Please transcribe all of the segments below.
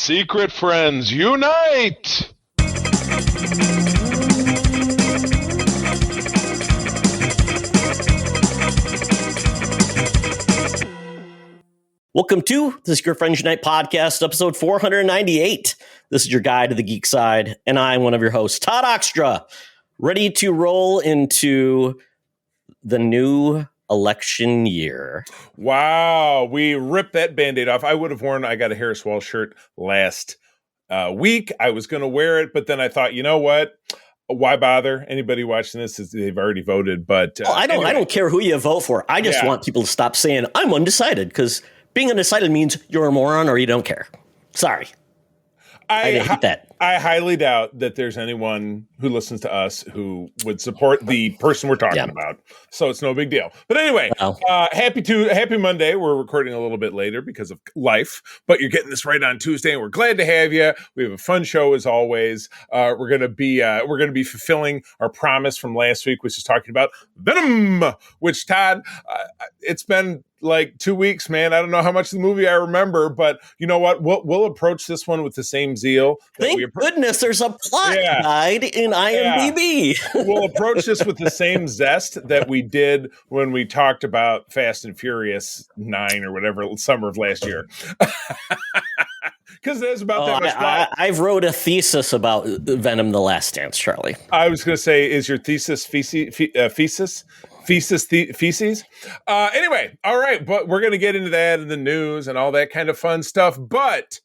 Secret friends, unite! Welcome to the Secret Friends Unite podcast, episode 498. This is your guide to the geek side, and I'm one of your hosts, Todd Oxtra, ready to roll into the new election year. Wow, we ripped that Band-Aid off. I would have worn I Got a Harris Wall shirt last week. I was going to wear it, but then I thought, you know what? Why bother? Anybody watching this, they've already voted. But I don't care who you vote for. I just want people to stop saying, I'm undecided, because being undecided means you're a moron or you don't care. Sorry. I hate that. I highly doubt that there's anyone who listens to us who would support the person we're talking about. So it's no big deal. But anyway, happy Monday. We're recording a little bit later because of life, but you're getting this right on Tuesday, and we're glad to have you. We have a fun show as always. We're gonna be fulfilling our promise from last week, which is talking about Venom. Which, Todd, it's been like 2 weeks, man. I don't know how much of the movie I remember, but you know what? We'll approach this one with the same zeal. Thank goodness there's a plot guide in IMDb. We'll approach this with the same zest that we did when we talked about Fast and Furious 9 or whatever, summer of last year. Because there's about that much plot. I've wrote a thesis about Venom the Last Dance, Charlie. I was going to say, is your thesis feces? Feces. Anyway, all right, but we're going to get into that in the news and all that kind of fun stuff. But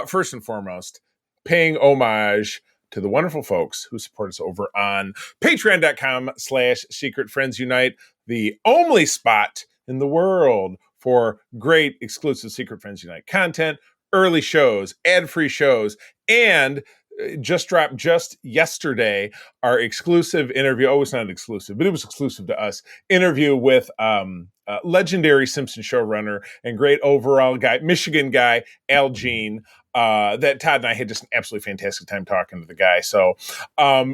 first and foremost, paying homage to the wonderful folks who support us over on patreon.com/Secret Friends Unite, the only spot in the world for great exclusive Secret Friends Unite content, early shows, ad-free shows, and just dropped just yesterday our exclusive interview. Oh, it's not exclusive, but it was exclusive to us. Interview with legendary Simpsons showrunner and great overall guy, Michigan guy, Al Jean. That Todd and I had just an absolutely fantastic time talking to the guy. So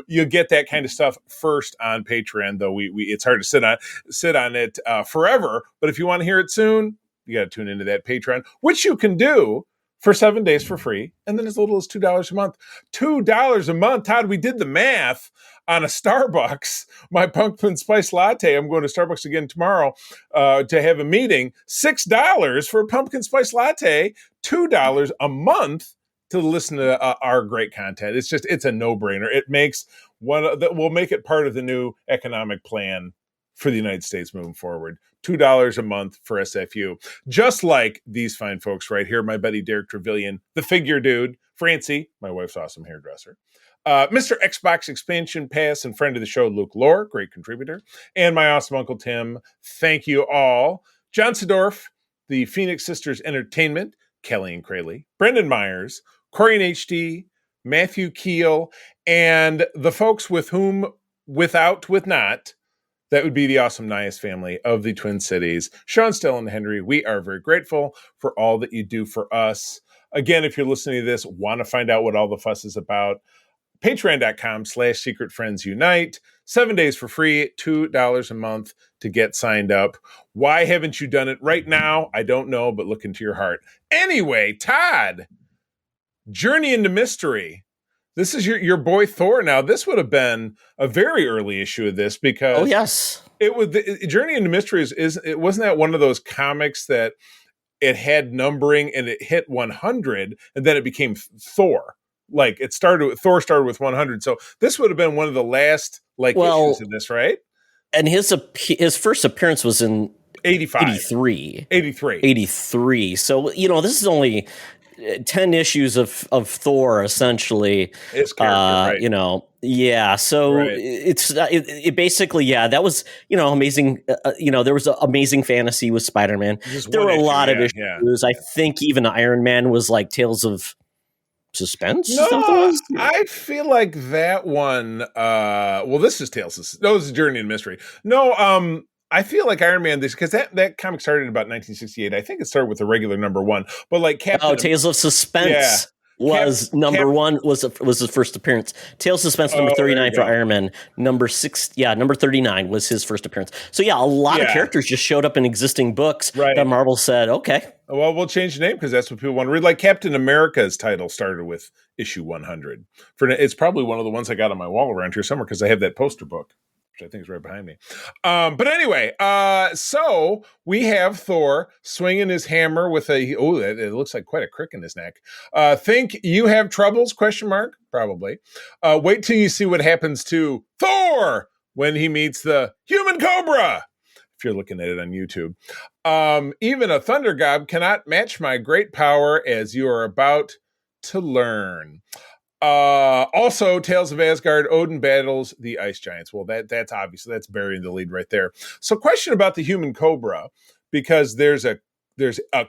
you'll get that kind of stuff first on Patreon, though we it's hard to sit on it forever. But if you want to hear it soon, you got to tune into that Patreon, which you can do for 7 days for free, and then as little as $2 a month. $2 a month, Todd. We did the math on a Starbucks. My pumpkin spice latte. I'm going to Starbucks again tomorrow to have a meeting. $6 for a pumpkin spice latte. $2 a month to listen to our great content. It's a no-brainer. It makes we'll make it part of the new economic plan for the United States moving forward. $2 a month for SFU. Just like these fine folks right here, my buddy Derek Trevelyan, the figure dude, Francie, my wife's awesome hairdresser, Mr. Xbox Expansion Pass and friend of the show, Luke Lohr, great contributor, and my awesome Uncle Tim. Thank you all. John Sedorf, the Phoenix Sisters Entertainment, Kelly and Crayley, Brendan Myers, Corey and HD, Matthew Keel, and the folks with not, that would be the awesome Nias family of the Twin Cities. Sean, Stella, and Henry, we are very grateful for all that you do for us. Again, if you're listening to this, want to find out what all the fuss is about, patreon.com/Secret Friends Unite. 7 days for free, $2 a month to get signed up. Why haven't you done it right now? I don't know, but look into your heart. Anyway, Todd, Journey into Mystery. This is your boy Thor. Now, this would have been a very early issue of this because Journey into Mystery it wasn't that one of those comics that it had numbering and it hit 100 and then it became Thor. Like Thor started with 100. So this would have been one of the last issues of this, right? And his first appearance was in 83. So, this is only 10 issues of Thor, essentially. His character, right? So right. It basically, that was, amazing. There was Amazing Fantasy with Spider-Man. There were a lot of issues. Yeah. I think even Iron Man was like Tales of Suspense? No, I feel like that one, this is Tales of... No, this is Journey and Mystery. No, I feel like Iron Man, because that comic started in about 1968. I think it started with a regular number one, but like Tales of Suspense. was number one, was his first appearance. Tales Suspense number 39 for Iron Man. Number 39 was his first appearance. So yeah, a lot of characters just showed up in existing books that Marvel said, okay. Well, we'll change the name because that's what people want to read. Like Captain America's title started with issue 100. It's probably one of the ones I got on my wall around here somewhere because I have that poster book, which I think is right behind me. But anyway, so we have Thor swinging his hammer with it looks like quite a crick in his neck. Think you have troubles? ? Probably. Wait till you see what happens to Thor when he meets the human Cobra. If you're looking at it on YouTube. Even a thunder god cannot match my great power, as you are about to learn. Also, Tales of Asgard, Odin battles the ice giants. Well, that's obviously, that's burying the lead right there. So question about the human Cobra, because there's a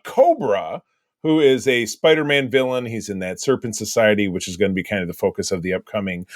Cobra who is a Spider-Man villain. He's in that Serpent Society, which is going to be kind of the focus of the upcoming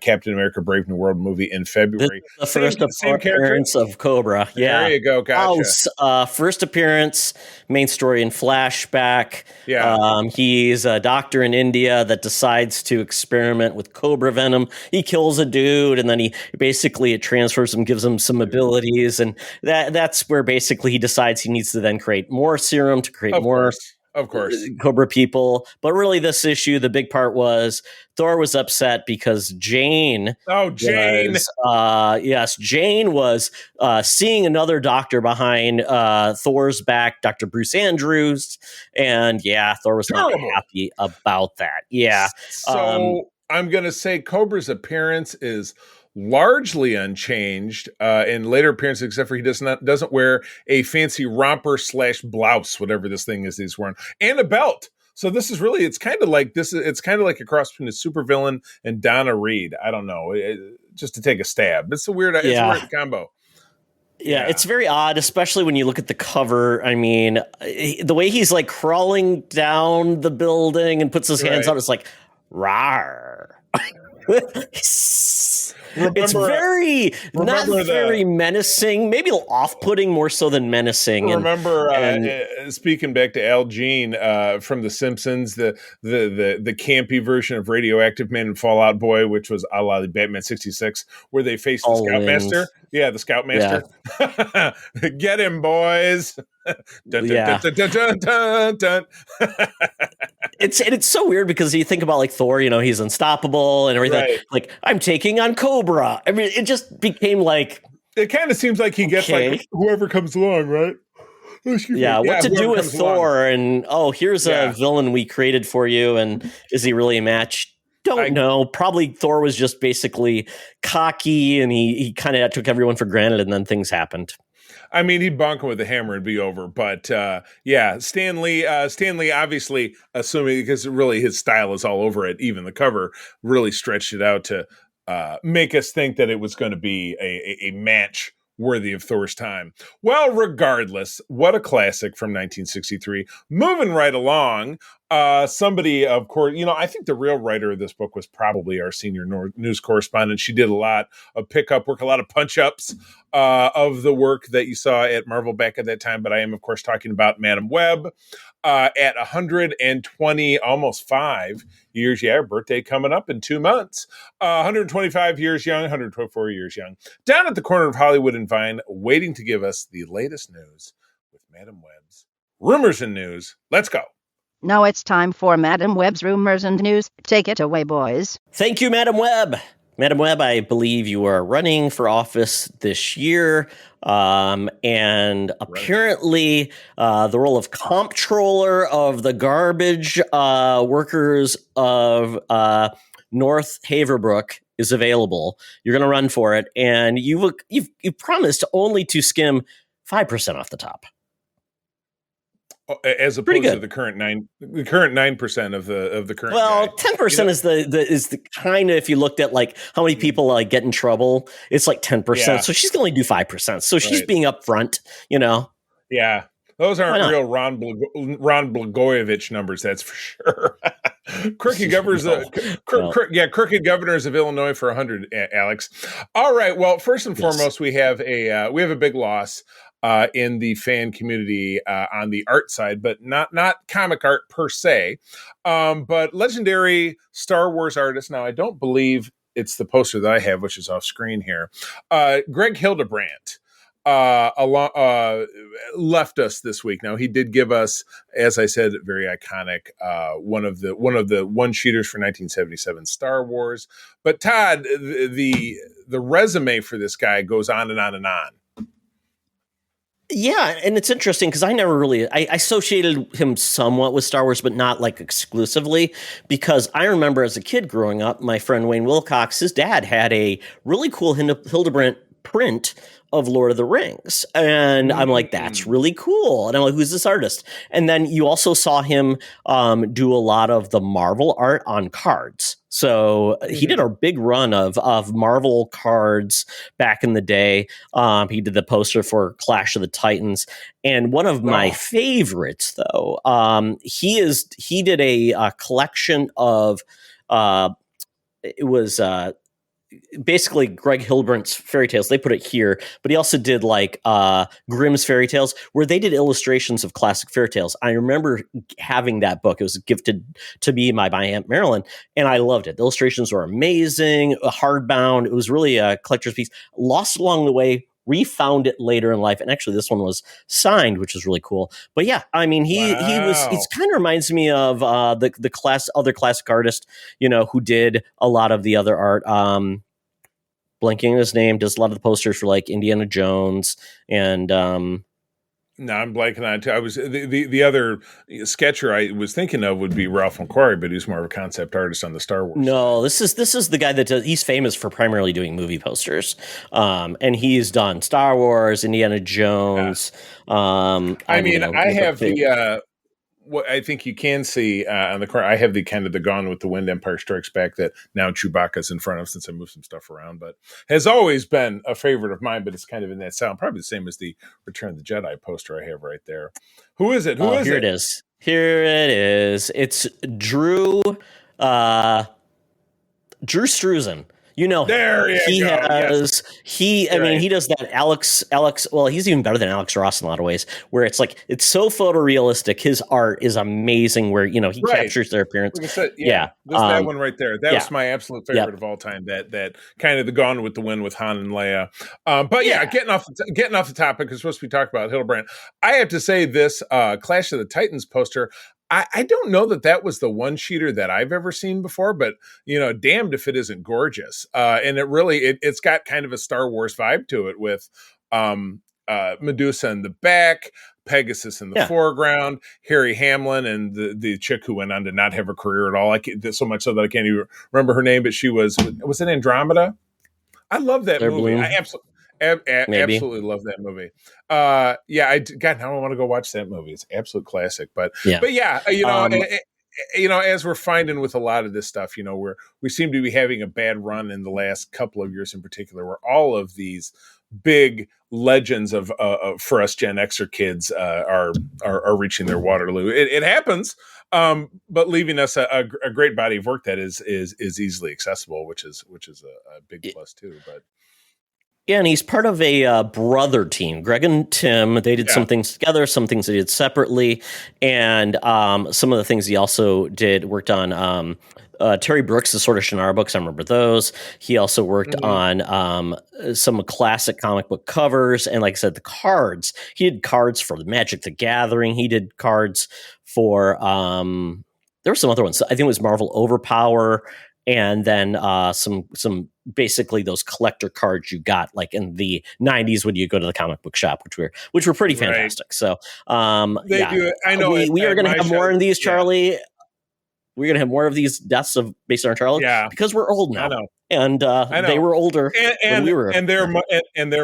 Captain America Brave New World movie in February. The first appearance of Cobra. Yeah. There you go. Gotcha. First appearance, main story in flashback. Yeah. He's a doctor in India that decides to experiment with Cobra venom. He kills a dude, and then it transfers him, gives him some abilities. And that's where basically he decides he needs to then create more serum to create more. Of course. Cobra people. But really this issue, the big part was Thor was upset because Jane. Oh, Jane. Jane was seeing another doctor behind Thor's back, Dr. Bruce Andrews. And Thor was not happy about that. Yeah. So I'm going to say Cobra's appearance is largely unchanged in later appearances, except for he doesn't wear a fancy romper / blouse, whatever this thing is he's wearing, and a belt. So this is really, it's kind of like a cross between a supervillain and Donna Reed. I don't know, just to take a stab. It's a weird combo. Yeah, it's very odd, especially when you look at the cover. I mean, the way he's like crawling down the building and puts his hands out, it's like, rawr. It's very not very menacing, maybe off-putting more so than menacing. Speaking back to Al Jean from The Simpsons, the campy version of Radioactive Man and Fallout Boy, which was a la Batman 66, where they faced the Scoutmaster. Yeah, the Scoutmaster. Yeah. Get him, boys. Dun, dun, dun, dun, dun, dun, dun. It's so weird because you think about like Thor, he's unstoppable and everything. Right. Like, I'm taking on Cobra. I mean, it just became like, it kind of seems like he gets like whoever comes along, right? What to do with Thor along. And here's a villain we created for you, and is he really a match? Don't know. Probably Thor was just basically cocky, and he kind of took everyone for granted, and then things happened. I mean, he'd bonk him with a hammer and be over. But Stan Lee obviously, assuming, because really his style is all over it, even the cover really stretched it out to make us think that it was going to be a match worthy of Thor's time. Well, regardless, what a classic from 1963. Moving right along, somebody, of course, I think the real writer of this book was probably our senior news correspondent. She did a lot of pickup work, a lot of punch-ups of the work that you saw at Marvel back at that time. But I am, of course, talking about Madam Web at 120, almost 5 years. Yeah, her birthday coming up in 2 months. 125 years young, 124 years young. Down at the corner of Hollywood and Vine, waiting to give us the latest news with Madam Web's Rumors and News. Let's go. Now it's time for Madam Web's Rumors and News. Take it away, boys. Thank you, Madam Web. Madam Web, I believe you are running for office this year. And apparently the role of comptroller of the garbage workers of North Haverbrook is available. You're going to run for it. And you've promised only to skim 5% off the top. As opposed to the current 9% of the current. Well, 10% is the kind of, if you looked at like how many people like get in trouble, it's like 10%. Yeah. So she's going to only do 5%. So she's being upfront, Yeah, those aren't real Ron Blagojevich numbers. That's for sure. Crooked governors, crooked governors of Illinois for 100. Alex. All right. Well, first and foremost, we have a big loss. in the fan community on the art side, but not comic art per se, but legendary Star Wars artist. Now, I don't believe it's the poster that I have, which is off screen here. Greg Hildebrandt left us this week. Now, he did give us, as I said, very iconic one of the one-sheeters for 1977 Star Wars. But Todd, the resume for this guy goes on and on and on. Yeah, and it's interesting because I never really I associated him somewhat with Star Wars, but not like exclusively. Because I remember as a kid growing up, my friend Wayne Wilcox, his dad had a really cool Hildebrandt print of Lord of the Rings. And I'm like, that's really cool. And I'm like, who's this artist? And then you also saw him do a lot of the Marvel art on cards. So he did a big run of Marvel cards back in the day. He did the poster for Clash of the Titans. And one of my favorites, though, he did a collection of it was basically Greg Hildebrandt's fairy tales. They put it here, but he also did like Grimm's fairy tales, where they did illustrations of classic fairy tales. I remember having that book. It was gifted to me by my Aunt Marilyn, and I loved it. The illustrations were amazing, hardbound. It was really a collector's piece. Lost along the way, refound it later in life, and actually this one was signed, which is really cool. But yeah, I mean, he kind of reminds me of the other classic artist, who did a lot of the other art. Blanking his name, does a lot of the posters for like Indiana Jones and No, I'm blanking on it too. I was the other sketcher I was thinking of would be Ralph McQuarrie, but he's more of a concept artist on the Star Wars. No, this is the guy that he's famous for primarily doing movie posters, and he's done Star Wars, Indiana Jones. Yeah. I have what I think you can see on the corner. I have the kind of the Gone with the Wind, Empire Strikes Back that now Chewbacca's in front of, since I moved some stuff around, but has always been a favorite of mine. But it's kind of in that sound, probably the same as the Return of the Jedi poster I have right there. Who is it? Who is it? It is. Here it is. It's Drew Struzan. There he go. Has he. I mean, he does that Alex. Well, he's even better than Alex Ross in a lot of ways. Where it's like it's so photorealistic. His art is amazing. Where he captures their appearance. Like I said, that one right there. That was my absolute favorite of all time. That kind of the Gone with the Wind with Han and Leia. But getting off the topic, because supposed to be talking about Hildebrandt. I have to say this Clash of the Titans poster. I don't know that was the one-sheeter that I've ever seen before, but, damned if it isn't gorgeous. And it's got kind of a Star Wars vibe to it with Medusa in the back, Pegasus in the foreground, Harry Hamlin, and the chick who went on to not have a career at all. So much so that I can't even remember her name, but she was it Andromeda? I love that movie. I absolutely love that movie. Now I want to go watch that movie. It's an absolute classic. But as we're finding with a lot of this stuff, we seem to be having a bad run in the last couple of years in particular, where all of these big legends of for us Gen Xer kids are reaching their Waterloo. It happens, but leaving us a great body of work that is easily accessible, which is a big plus too. But yeah, and he's part of a brother team. Greg and Tim, they did some things together, some things they did separately, and some of the things he also worked on. Terry Brooks' sort of Shannara books, I remember those. He also worked on some classic comic book covers, and like I said, the cards. He did cards for the Magic the Gathering. He did cards for there were some other ones. I think it was Marvel Overpower. And then some basically those collector cards you got like in the 90s when you go to the comic book shop, which were pretty fantastic. So they do. I know we are going to have more of these, Charlie. We're going to have more of these deaths based on Charlie, because we're old now. I know. And they were older and when we were, and they're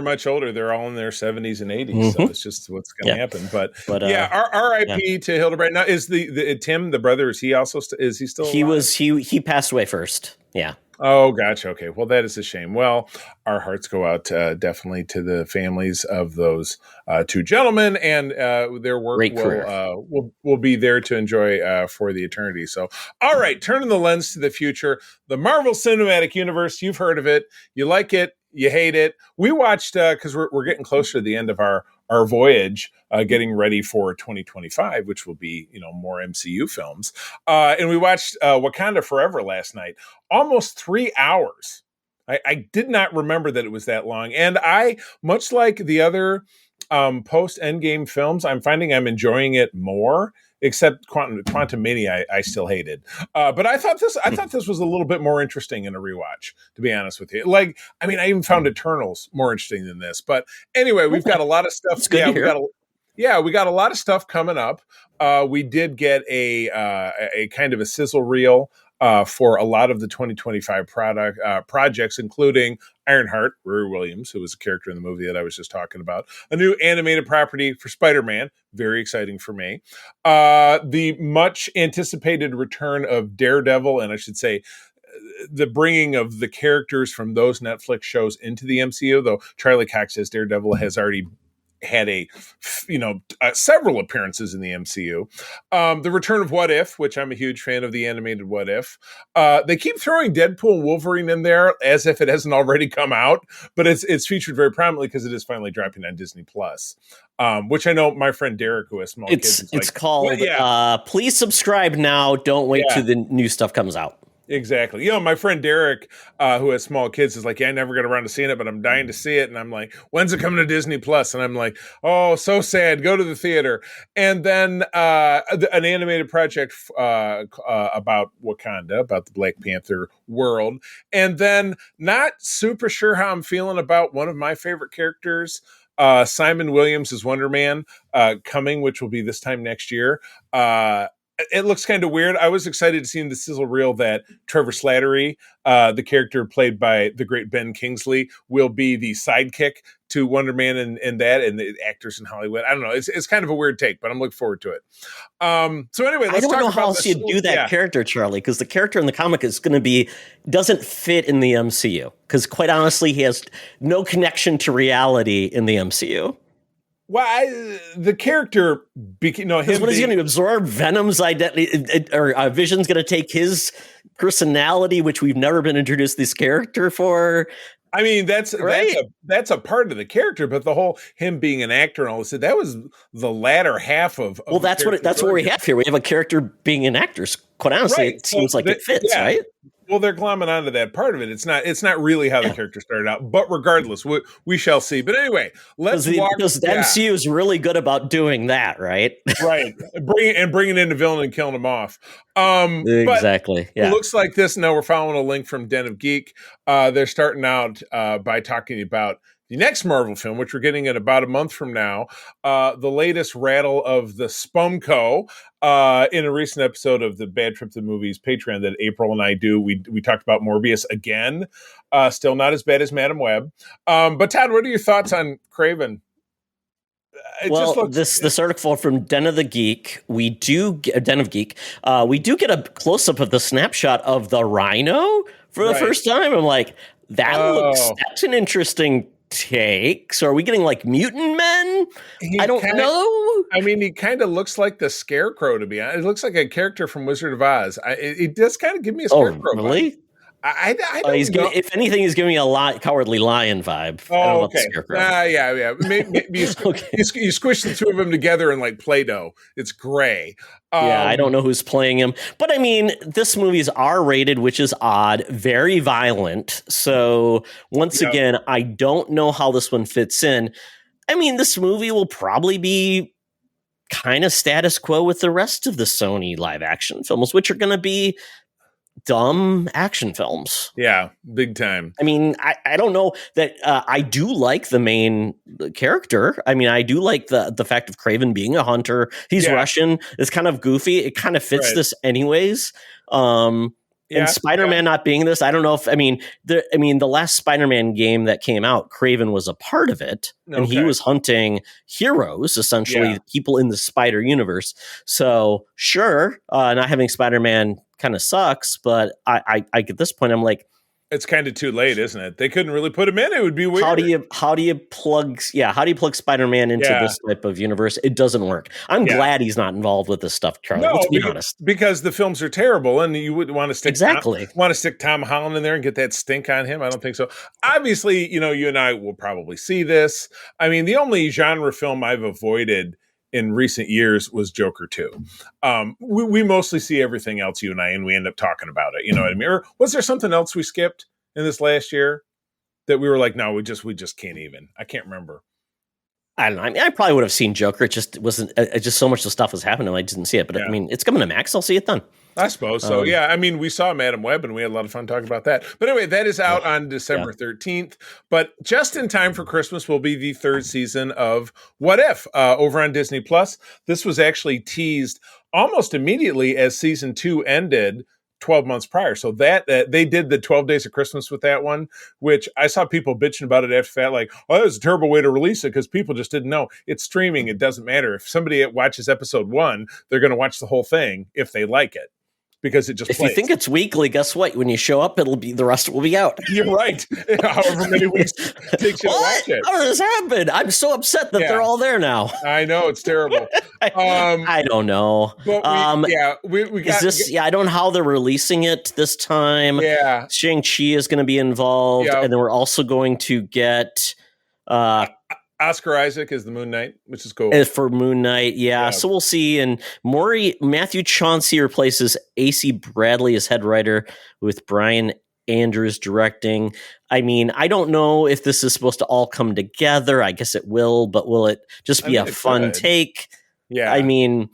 much older. They're all in their 70s and 80s. So it's just what's going to happen. But R.I.P. to Hildebrandt. Now, is the Tim, the brother, is he also is he still alive? He passed away first. Yeah. Oh, gotcha. Okay. Well, that is a shame. Well, our hearts go out definitely to the families of those two gentlemen, and their work will be there to enjoy for the eternity. So, all right, turning the lens to the future, the Marvel Cinematic Universe. You've heard of it. You like it. You hate it. We watched because we're getting closer to the end of our our voyage, getting ready for 2025, which will be, more MCU films. And we watched Wakanda Forever last night, almost 3 hours. I did not remember that it was that long. And I, much like the other post Endgame films, I'm finding I'm enjoying it more. Except Quantum Mania, I still hated. But I thought this was a little bit more interesting in a rewatch, to be honest with you. I even found Eternals more interesting than this. But anyway, we've got a lot of stuff. It's good to hear. We got a lot of stuff coming up. We did get a kind of a sizzle reel for a lot of the 2025 projects, including Ironheart, Riri Williams, who was a character in the movie that I was just talking about. A new animated property for Spider-Man, very exciting for me. The much anticipated return of Daredevil, and I should say the bringing of the characters from those Netflix shows into the MCU, though Charlie Cox says Daredevil has already had several appearances in the MCU. The return of What If, which I'm a huge fan of the animated What If. They keep throwing Deadpool and Wolverine in there as if it hasn't already come out, but it's featured very prominently because it is finally dropping on Disney Plus. Which I know my friend Derek, who has small kids, it's called Please Subscribe Now. Don't wait till the new stuff comes out. Exactly. My friend Derek, who has small kids, is like, I never got around to seeing it, but I'm dying to see it. And I'm like, when's it coming to Disney Plus? And I'm like, oh, so sad. Go to the theater. And then an animated project about Wakanda, about the Black Panther world. And then not super sure how I'm feeling about one of my favorite characters, Simon Williams' as Wonder Man, coming, which will be this time next year. It looks kind of weird. I was excited to see in the sizzle reel that Trevor Slattery, the character played by the great Ben Kingsley, will be the sidekick to Wonder Man and the actors in Hollywood. I don't know. It's kind of a weird take, but I'm looking forward to it. So anyway, let's talk about I don't know how else you'd do that character, Charlie, because the character in the comic is going to doesn't fit in the MCU. Because quite honestly, he has no connection to reality in the MCU. Well, the character, what is he going to absorb? Venom's identity, or Vision's going to take his personality, which we've never been introduced this character for. I mean, that's a part of the character, but the whole him being an actor and all this, that was the latter half of well, that's what we have here. We have a character being an actor. Quite honestly, it seems like it fits, right? Well, they're glomming onto that part of it. It's not really how the character started out, but regardless, we shall see. But anyway, because the MCU is really good about doing that, right? Right, bringing in the villain and killing him off. Exactly. It looks like this. Now we're following a link from Den of Geek. They're starting out by talking about the next Marvel film, which we're getting in about a month from now, the latest rattle of the Spumco. In a recent episode of the Bad Trip to the Movies Patreon that April and I do, we talked about Morbius again. Still not as bad as Madam Web. But Todd, what are your thoughts on Kraven? This article from Den of Geek, we do get a close up of the snapshot of the Rhino for the first time. I'm like, that's an interesting take. So are we getting like mutant men? I don't know. I mean, he kind of looks like the Scarecrow, to be honest. It looks like a character from Wizard of Oz. It does kind of give me a Scarecrow vibe. Really? I don't know. If anything, he's giving me a Cowardly Lion vibe. Oh, okay. Yeah. Maybe you squish the two of them together in like Play-Doh. It's gray. I don't know who's playing him. But I mean, this movie is R-rated, which is odd, very violent. So once again, I don't know how this one fits in. I mean, this movie will probably be kind of status quo with the rest of the Sony live action films, which are going to be dumb action films. Yeah, big time. I mean, I don't know that I do like the main character. I mean, I do like the fact of Kraven being a hunter. He's Russian. It's kind of goofy. It kind of fits this anyways. And Spider-Man not being this, I don't know if the last Spider-Man game that came out, Kraven was a part of it, and he was hunting heroes, essentially people in the Spider universe. So sure, not having Spider-Man kind of sucks, but I at this point I'm like, It's kind of too late, isn't it? They couldn't really put him in. It would be weird. How do you plug Spider-Man into this type of universe? It doesn't work. I'm glad he's not involved with this stuff, Charlie. Let's be honest. Because the films are terrible, and you wouldn't want to stick Tom Holland in there and get that stink on him. I don't think so. Obviously, you and I will probably see this. I mean, the only genre film I've avoided in recent years was Joker 2. We mostly see everything else, you and I, and we end up talking about it. You know what I mean? Or was there something else we skipped in this last year that we were like, no, we just can't even? I can't remember. I don't know. I mean, I probably would have seen Joker. It just wasn't. Just so much of stuff was happening. I didn't see it. But I mean, it's coming to Max. I'll see it then. I suppose so. I mean, we saw Madam Web, and we had a lot of fun talking about that. But anyway, that is out on December 13th. But just in time for Christmas will be the third season of What If over on Disney Plus. This was actually teased almost immediately as season 2 ended 12 months prior. So that they did the 12 Days of Christmas with that one, which I saw people bitching about it after that, like, oh, that was a terrible way to release it because people just didn't know. It's streaming. It doesn't matter. If somebody watches episode 1, they're going to watch the whole thing if they like it. Because it just if plays. You think it's weekly, guess what? When you show up, the rest will be out. You're right. However many weeks it takes you to watch it. How does this happen? I'm so upset that they're all there now. I know, it's terrible. I don't know. But we got, is this? I don't know how they're releasing it this time. Yeah, Shang-Chi is going to be involved, and then we're also going to get. Oscar Isaac is the Moon Knight, which is cool. For Moon Knight, yeah. So we'll see. And Matthew Chauncey replaces A.C. Bradley as head writer with Brian Andrews directing. I mean, I don't know if this is supposed to all come together. I guess it will, but will it just be a fun take? Yeah. I mean,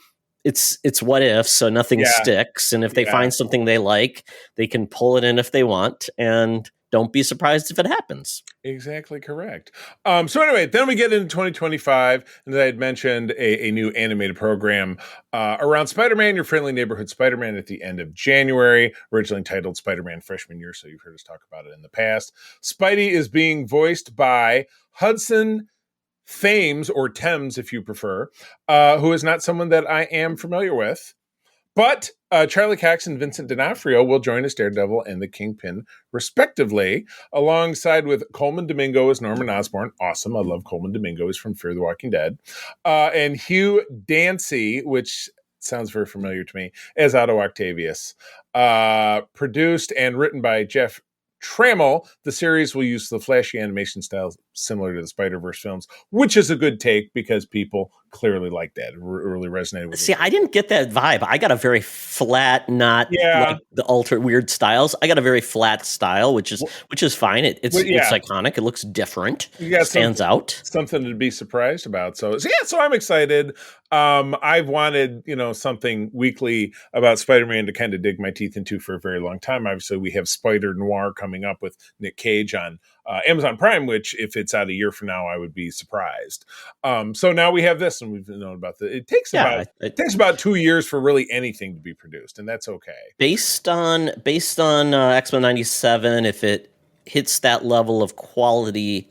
it's What If, so nothing sticks. And if they find something they like, they can pull it in if they want. And don't be surprised if it happens. Exactly correct. So anyway, then we get into 2025, and as I had mentioned, a new animated program around Spider-Man, Your Friendly Neighborhood Spider-Man, at the end of January, originally titled Spider-Man Freshman Year, so you've heard us talk about it in the past. Spidey is being voiced by Hudson Thames, or Thames if you prefer, who is not someone that I am familiar with. But Charlie Cox and Vincent D'Onofrio will join as Daredevil and the Kingpin, respectively, alongside with Coleman Domingo as Norman Osborn. Awesome. I love Coleman Domingo. He's from Fear the Walking Dead. And Hugh Dancy, which sounds very familiar to me, as Otto Octavius. Produced and written by Jeff Trammell. The series will use the flashy animation style similar to the Spider-Verse films, which is a good take because people clearly like that. It really resonated with I didn't get that vibe. I got a very flat, not like the ultra weird styles. I got a very flat style, which is fine. It's iconic. It looks different. It stands out. Something to be surprised about. So I'm excited. I've wanted, something weekly about Spider-Man to kind of dig my teeth into for a very long time. Obviously, we have Spider Noir coming up with Nick Cage on Amazon Prime, which if it's out a year from now, I would be surprised. So now we have this, and we've known about this. It takes about 2 years for really anything to be produced, and that's okay. Based on X-Men 97, if it hits that level of quality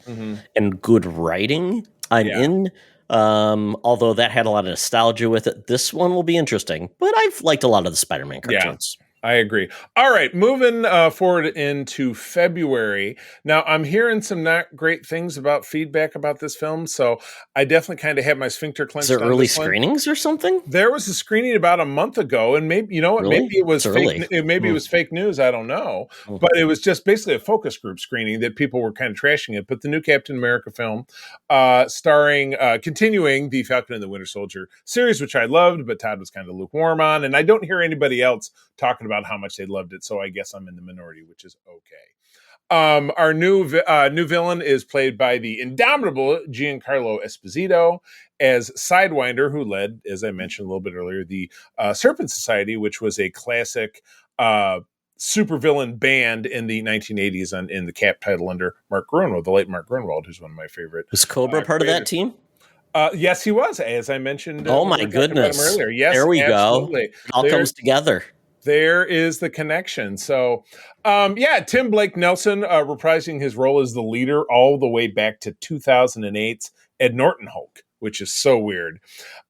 and good writing, I'm in. Although that had a lot of nostalgia with it, this one will be interesting. But I've liked a lot of the Spider-Man cartoons. Yeah. I agree. All right, moving forward into February. Now, I'm hearing some not great things about feedback about this film, so I definitely kind of have my sphincter clenched. Is there early screenings or something? There was a screening about a month ago, and maybe maybe it was it was fake news. I don't know, but it was just basically a focus group screening that people were kind of trashing it. But the new Captain America film, continuing the Falcon and the Winter Soldier series, which I loved, but Todd was kind of lukewarm on, and I don't hear anybody else talking about how much they loved it, so I guess I'm in the minority, which is okay. Our new villain is played by the indomitable Giancarlo Esposito as Sidewinder, who led, as I mentioned a little bit earlier, the Serpent Society, which was a classic supervillain band in the 1980s in the Cap title under Mark Gruenwald, the late Mark Gruenwald, who's one of my favorite. Was Cobra part of that team? Yes, he was, as I mentioned. Oh my goodness! Earlier. Yes, there we absolutely. go. It all comes together. There is the connection. So, Tim Blake Nelson reprising his role as the leader all the way back to 2008's Ed Norton Hulk, which is so weird.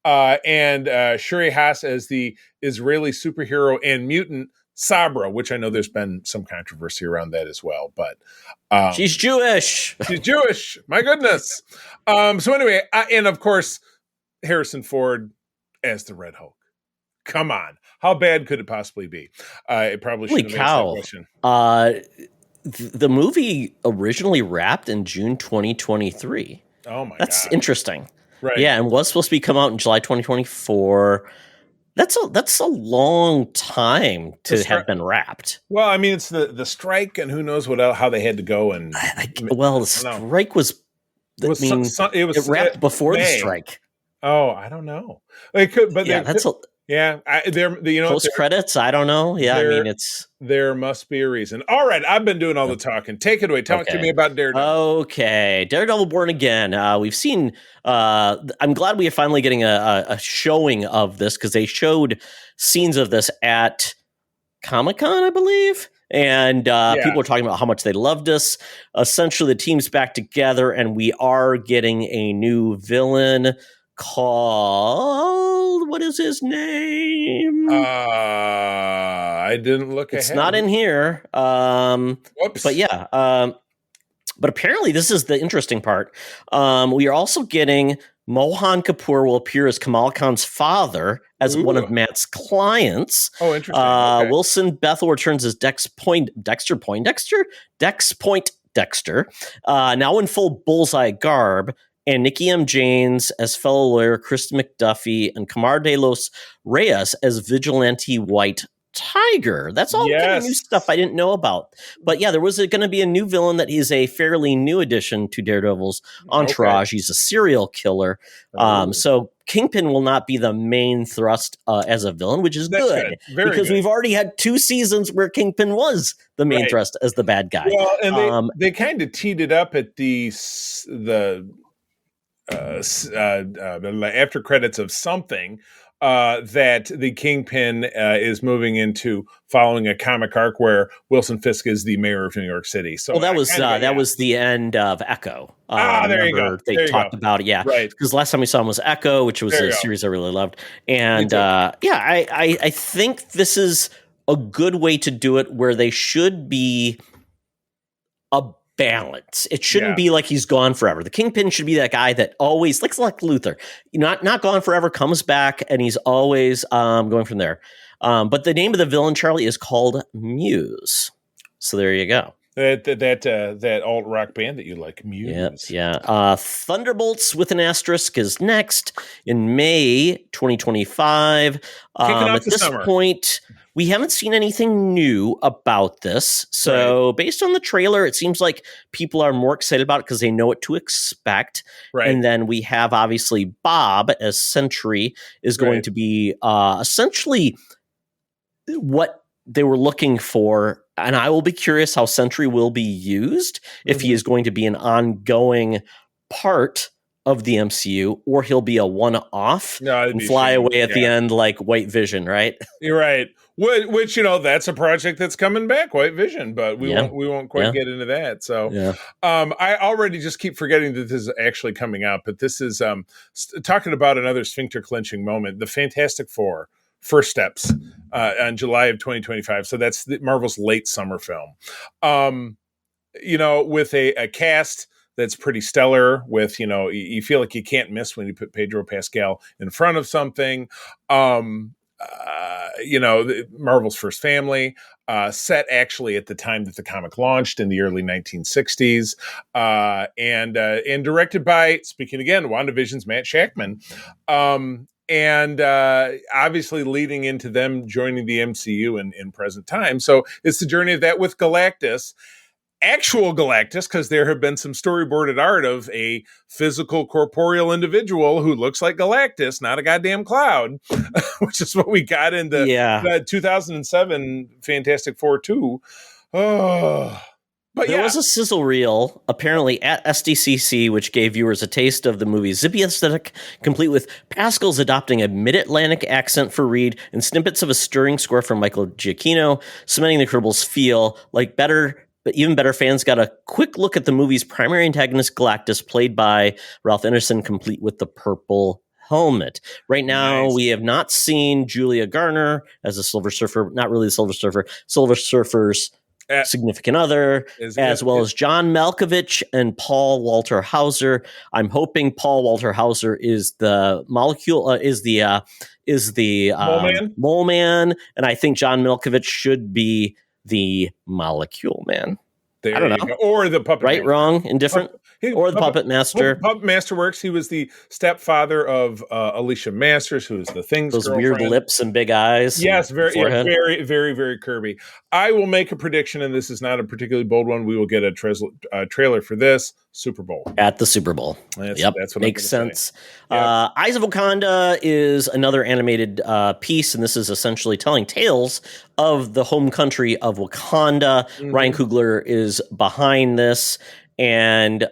And Shuri Haas as the Israeli superhero and mutant Sabra, which I know there's been some controversy around that as well, but she's Jewish. She's Jewish. My goodness. So anyway, and of course, Harrison Ford as the Red Hulk. Come on. How bad could it possibly be? It probably shouldn't have asked that question. The movie originally wrapped in June 2023. Oh my God. That's interesting. Right. Yeah, and was supposed to be come out in July 2024. That's a long time to have been wrapped. Well, I mean, it's the strike, and who knows how they had to go. And the strike was. It wrapped before the strike. Oh, I don't know. They could, but yeah, post credits. I don't know. Yeah, I mean, there must be a reason. All right, I've been doing all the talking. Take it away. Talk to me about Daredevil. Okay, Daredevil Born Again. We've seen. I'm glad we are finally getting a showing of this because they showed scenes of this at Comic-Con, I believe. And people are talking about how much they loved us. Essentially, the team's back together, and we are getting a new villain called, what is his name? I didn't look It's ahead. not in here. Whoops. But yeah. But apparently this is the interesting part. We are also getting Mohan Kapoor will appear as Kamal Khan's father as one of Matt's clients. Oh, interesting. Okay. Wilson Bethel returns as Dex Poindexter, now in full bullseye garb. And Nikki M. Janes as fellow lawyer Kristen McDuffie, and Camar de los Reyes as vigilante White Tiger. That's all kind of new stuff I didn't know about. But yeah, there was going to be a new villain that is a fairly new addition to Daredevil's entourage. Okay. He's a serial killer. So Kingpin will not be the main thrust as a villain, which is good. Because we've already had 2 seasons where Kingpin was the main thrust as the bad guy. Well, and they kind of teed it up at the after credits of something that the Kingpin is moving into following a comic arc where Wilson Fisk is the mayor of New York City. So that was the end of Echo. There you go. They talked about it, yeah. Right. Because last time we saw him was Echo, which was a series I really loved. And I think this is a good way to do it where they should be a balance. It shouldn't be like he's gone forever. The Kingpin should be that guy that always, like Luther, not gone forever, comes back, and he's always going from there. But the name of the villain, Charlie, is called Muse. So there you go. That alt rock band that you like, Muse. Yeah. Thunderbolts with an asterisk is next in May 2025. At this point, we haven't seen anything new about this. So based on the trailer, it seems like people are more excited about it because they know what to expect. Right. And then we have, obviously, Bob as Sentry is going to be essentially what they were looking for. And I will be curious how Sentry will be used, if he is going to be an ongoing part of the MCU, or he'll be a one-off and fly away at the end like White Vision, right? You're right. Which that's a project that's coming back, White Vision, but we won't quite get into that. So I already just keep forgetting that this is actually coming out, but this is talking about another sphincter clenching moment, the Fantastic Four First Steps on July of 2025. So that's Marvel's late summer film. With a cast that's pretty stellar, with, you feel like you can't miss when you put Pedro Pascal in front of something. Marvel's first family, set actually at the time that the comic launched in the early 1960s, and directed by, speaking again, WandaVision's Matt Shakman. And obviously leading into them joining the MCU in present time. So it's the journey of that with Galactus, actual Galactus, because there have been some storyboarded art of a physical corporeal individual who looks like Galactus, not a goddamn cloud, which is what we got in the 2007 Fantastic Four 2. But there was a sizzle reel, apparently, at SDCC, which gave viewers a taste of the movie's zippy aesthetic, complete with Pascal's adopting a mid-Atlantic accent for Reed and snippets of a stirring score from Michael Giacchino, cementing the Kerbals' feel like better. But even better, fans got a quick look at the movie's primary antagonist, Galactus, played by Ralph Ineson, complete with the purple helmet. Right now, Nice. we have not seen Julia Garner as a Silver Surfer, not really the Silver Surfer's significant other, as well as John Malkovich and Paul Walter Hauser. I'm hoping Paul Walter Hauser is the Mole Man, and I think John Malkovich should be the Molecule Man. There I don't you know. Go. Or the Puppet Right, Master. wrong, indifferent? Or the Puppet Master. Puppet Master works. He was the stepfather of Alicia Masters, who is the Thing's Those girlfriend. weird lips and big eyes. Yes, very, forehead. very, very, very Kirby. I will make a prediction, and this is not a particularly bold one. We will get a trailer for this Super Bowl. At the Super Bowl. That's what makes sense. Eyes of Wakanda is another animated piece, and this is essentially telling tales of the home country of Wakanda. Ryan Coogler is behind this, and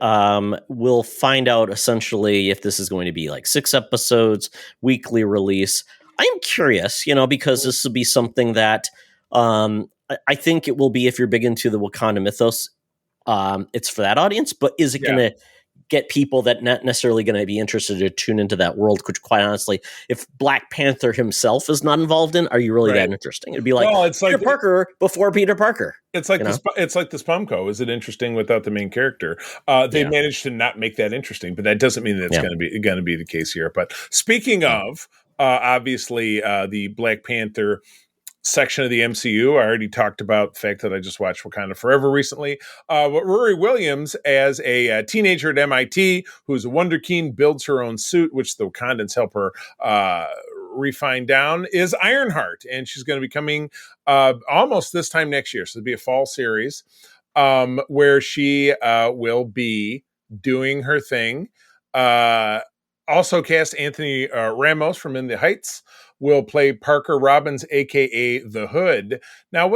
we'll find out essentially if this is going to be like 6 episodes, weekly release. I'm curious, because this will be something that I think it will be, if you're big into the Wakanda mythos, it's for that audience, but is it going to get people that not necessarily going to be interested to tune into that world, which quite honestly, if Black Panther himself is not involved in, are you really that interesting? It'd be like, it's Peter Parker before Peter Parker. It's like it's like the Spumco. Is it interesting without the main character? They managed to not make that interesting, but that doesn't mean that's going to be the case here. But speaking of, obviously, the Black Panther section of the MCU, I already talked about the fact that I just watched Wakanda Forever recently. But Rory Williams, as a teenager at MIT who's a wonderkind, builds her own suit, which the Wakandans help her refine down, is Ironheart, and she's going to be coming almost this time next year. So it'll be a fall series where she will be doing her thing. Also cast Anthony Ramos from In the Heights will play Parker Robbins, aka the Hood. Now,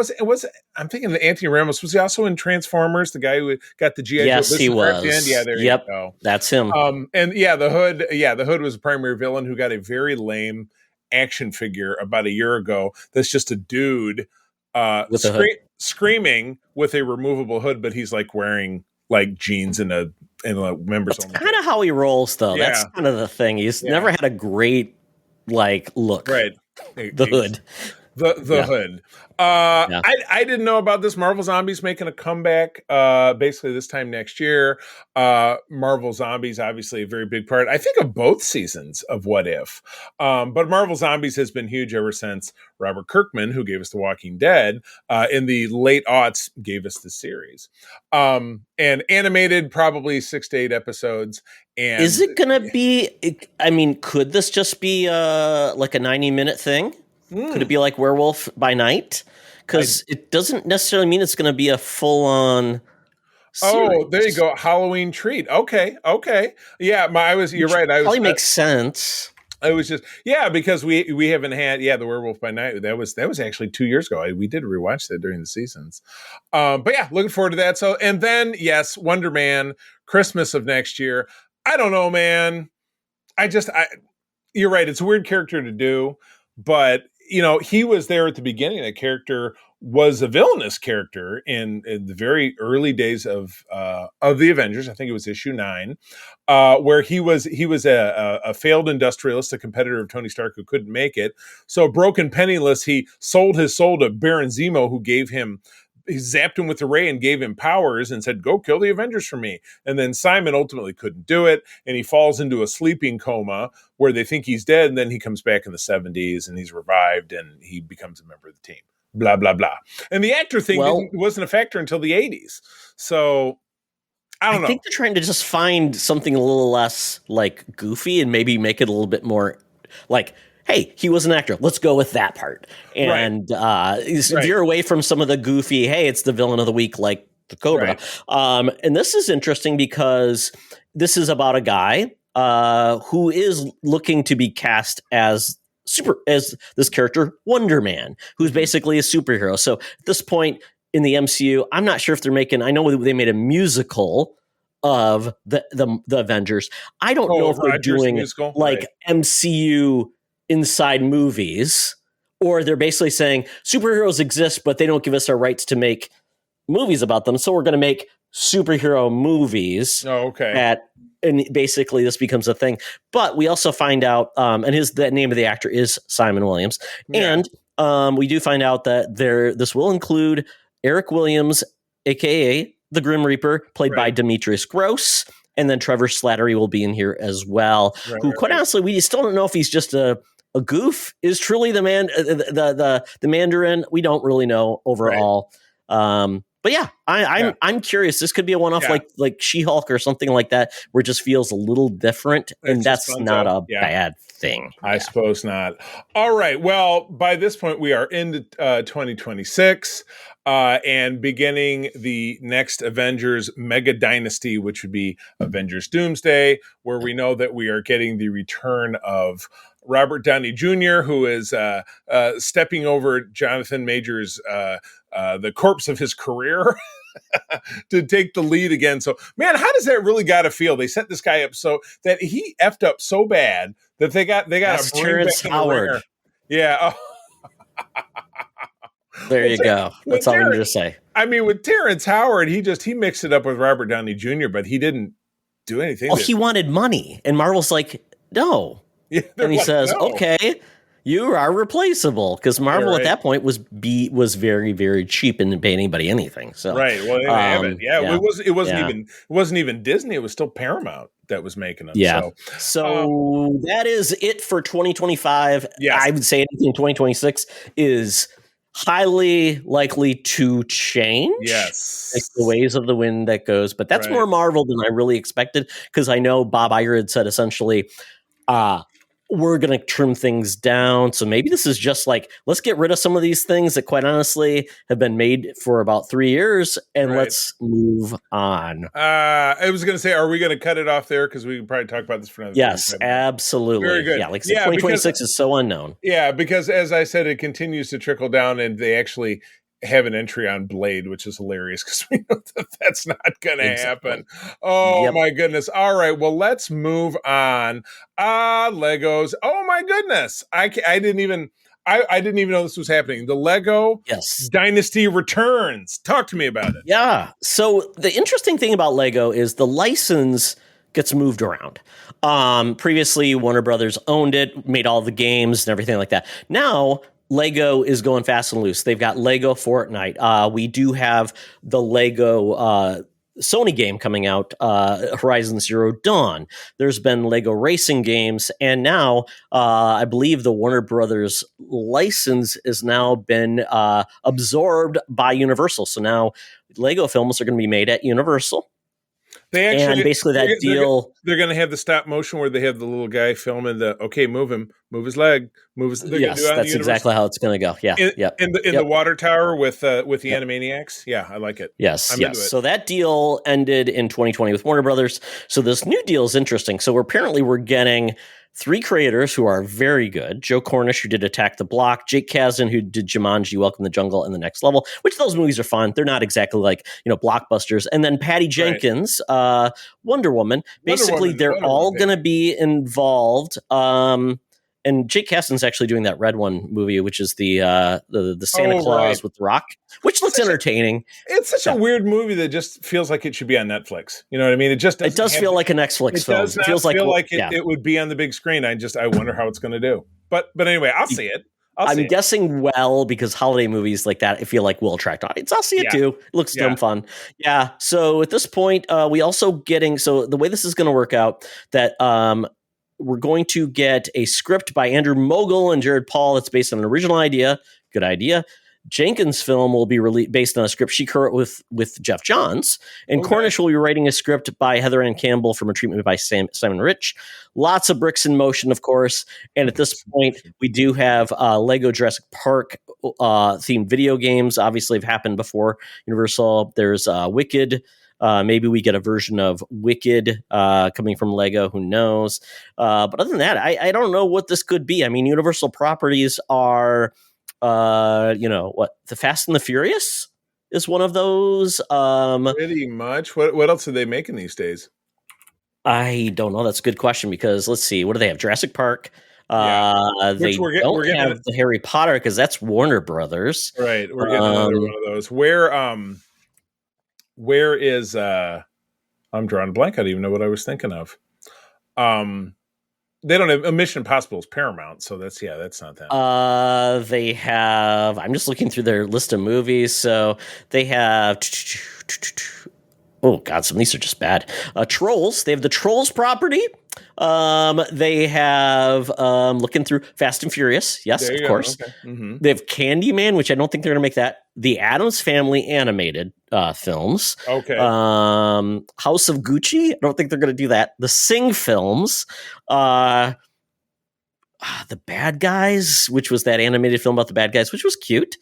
I'm thinking that Anthony Ramos, was he also in Transformers? The guy who got the GI Yes, Joe he was. at the end? Yeah, there you go. That's him. The Hood was a primary villain who got a very lame action figure about a year ago. That's just a dude screaming with a removable hood, but he's like wearing like jeans and a members only. Kind of how he rolls, though. Yeah. That's kind of the thing. He's never had a great look. Right. The Hood. The Hood. I didn't know about this. Marvel Zombies making a comeback basically this time next year. Marvel Zombies, obviously a very big part, I think, of both seasons of What If. But Marvel Zombies has been huge ever since Robert Kirkman, who gave us The Walking Dead, in the late aughts, gave us the series. And animated, probably 6 to 8 episodes. And is it going to be, could this just be like a 90-minute thing? Could it be like Werewolf by Night? Because it doesn't necessarily mean it's going to be a full-on series. Oh, there you go. Halloween treat. Okay. Yeah, you're right. Probably makes sense. I was just because we haven't had the Werewolf by Night. That was actually 2 years ago. We did rewatch that during the seasons. But looking forward to that. So, and then Wonder Man, Christmas of next year. I don't know, man. You're right. It's a weird character to do, but he was there at the beginning. That character was a villainous character in the very early days of the Avengers. I think it was issue 9, where he was a failed industrialist, a competitor of Tony Stark who couldn't make it. So broken, penniless, he sold his soul to Baron Zemo, who he zapped him with the ray and gave him powers and said, "Go kill the Avengers for me." And then Simon ultimately couldn't do it, and he falls into a sleeping coma where they think he's dead, and then he comes back in the 70s and he's revived and he becomes a member of the team. Blah, blah, blah. And the actor thing wasn't a factor until the 80s. So I don't know. I think they're trying to just find something a little less goofy and maybe make it a little bit more hey, he was an actor. Let's go with that part. And veer away from some of the goofy, hey, it's the villain of the week, like the Cobra. Right. And this is interesting because this is about a guy who is looking to be cast as this character, Wonder Man, who's basically a superhero. So at this point in the MCU, I'm not sure if I know they made a musical of the Avengers. I don't know if they're doing MCU inside movies, or they're basically saying superheroes exist, but they don't give us our rights to make movies about them. So we're going to make superhero movies. Oh, okay. And basically this becomes a thing. But we also find out, and the name of the actor is Simon Williams. Yeah. And we do find out that this will include Eric Williams, aka the Grim Reaper, played by Demetrius Gross. And then Trevor Slattery will be in here as well, who quite honestly, we still don't know if he's just a goof, is truly the Mandarin. We don't really know overall. But yeah, I'm curious. This could be a one-off like She-Hulk or something like that, where it just feels a little different, and that's not a bad thing. I suppose not. All right. Well, by this point, we are into 2026 and beginning the next Avengers mega dynasty, which would be Avengers Doomsday, where we know that we are getting the return of Robert Downey Jr., who is stepping over Jonathan Majors' the corpse of his career to take the lead again. So, man, how does that really got to feel? They set this guy up so that he effed up so bad that they got to bring Terrence Howard. Yeah. There you go. That's all I'm going to say. I mean, with Terrence Howard, he mixed it up with Robert Downey Jr., but he didn't do anything. Oh, he wanted money, and Marvel's like, no. Yeah, and he says, no. Okay, you are replaceable, because Marvel at that point was very, very cheap and didn't pay anybody anything. So right, well, they have it. Yeah, it wasn't even Disney. It was still Paramount that was making them. Yeah. So that is it for 2025. Yes. I would say anything 2026 is highly likely to change. Yes, like the ways of the wind that goes. But that's more Marvel than I really expected, because I know Bob Iger had said essentially, we're going to trim things down. So maybe this is just like, let's get rid of some of these things that quite honestly have been made for about 3 years, and let's move on. I was going to say, are we going to cut it off there? Because we can probably talk about this for another Yes, absolutely. Very good. Yeah, like 2026 is so unknown. Yeah, because as I said, it continues to trickle down, and they actually have an entry on Blade, which is hilarious because we know that's not going to happen. Oh my goodness. All right. Well, let's move on. Legos. Oh my goodness. I didn't even know this was happening. The Lego Dynasty returns. Talk to me about it. Yeah. So the interesting thing about Lego is the license gets moved around. Previously, Warner Brothers owned it, made all the games and everything like that. Now, Lego is going fast and loose. They've got Lego Fortnite. We do have the Lego Sony game coming out, Horizon Zero Dawn. There's been Lego racing games, and now I believe the Warner Brothers license has now been absorbed by Universal. So now Lego films are going to be made at Universal. They actually, and basically that deal. They're going to have the stop motion where they have the little guy filming move him, move his leg, move his. Yes, that's exactly how it's going to go. Yeah, in the water tower with the Animaniacs. Yeah, I like it. Yes. So that deal ended in 2020 with Warner Brothers. So this new deal is interesting. So we're getting 3 creators who are very good. Joe Cornish, who did Attack the Block, Jake Kasdan, who did Jumanji, Welcome to the Jungle, and The Next Level, which those movies are fun. They're not exactly like, blockbusters. And then Patty Jenkins, Wonder Woman. Basically, they're all going to be involved. And Jake Kasdan's actually doing that Red One movie, which is the Santa Claus with The Rock, which looks entertaining. It's such a weird movie that just feels like it should be on Netflix. You know what I mean? It does feel like a Netflix film. It feels like it would be on the big screen. I wonder how it's going to do. But anyway, I'll see it. I'm guessing because holiday movies like that, I feel like will attract audience. I'll see it too. It looks dumb fun. Yeah. So at this point, we also so the way this is going to work out that we're going to get a script by Andrew Mogul and Jared Paul that's based on an original idea. Good idea. Jenkins' film will be based on a script she co-wrote with Jeff Johns. And Cornish will be writing a script by Heather Ann Campbell from A Treatment by Simon Rich. Lots of bricks in motion, of course. And at this point, we do have Lego Jurassic Park themed video games. Obviously, have happened before Universal. There's Wicked. Maybe we get a version of Wicked coming from Lego. Who knows? But other than that, I don't know what this could be. I mean, Universal properties are, the Fast and the Furious is one of those. Pretty much. What else are they making these days? I don't know. That's a good question, because let's see. What do they have? Jurassic Park. They don't have the Harry Potter because that's Warner Brothers. Right. We're getting another one of those. Where where is I'm drawing a blank. I don't even know what I was thinking of. They don't have Mission Impossible is Paramount, so that's not them. They have. I'm just looking through their list of movies. So they have. Oh God, some of these are just bad. Trolls. They have the Trolls property. They have looking through Fast and Furious. Yes, of course. Okay. Mm-hmm. They have Candyman, which I don't think they're going to make that. The Addams Family animated films. Okay. House of Gucci. I don't think they're going to do that. The Sing films. The Bad Guys, which was that animated film about the bad guys, which was cute.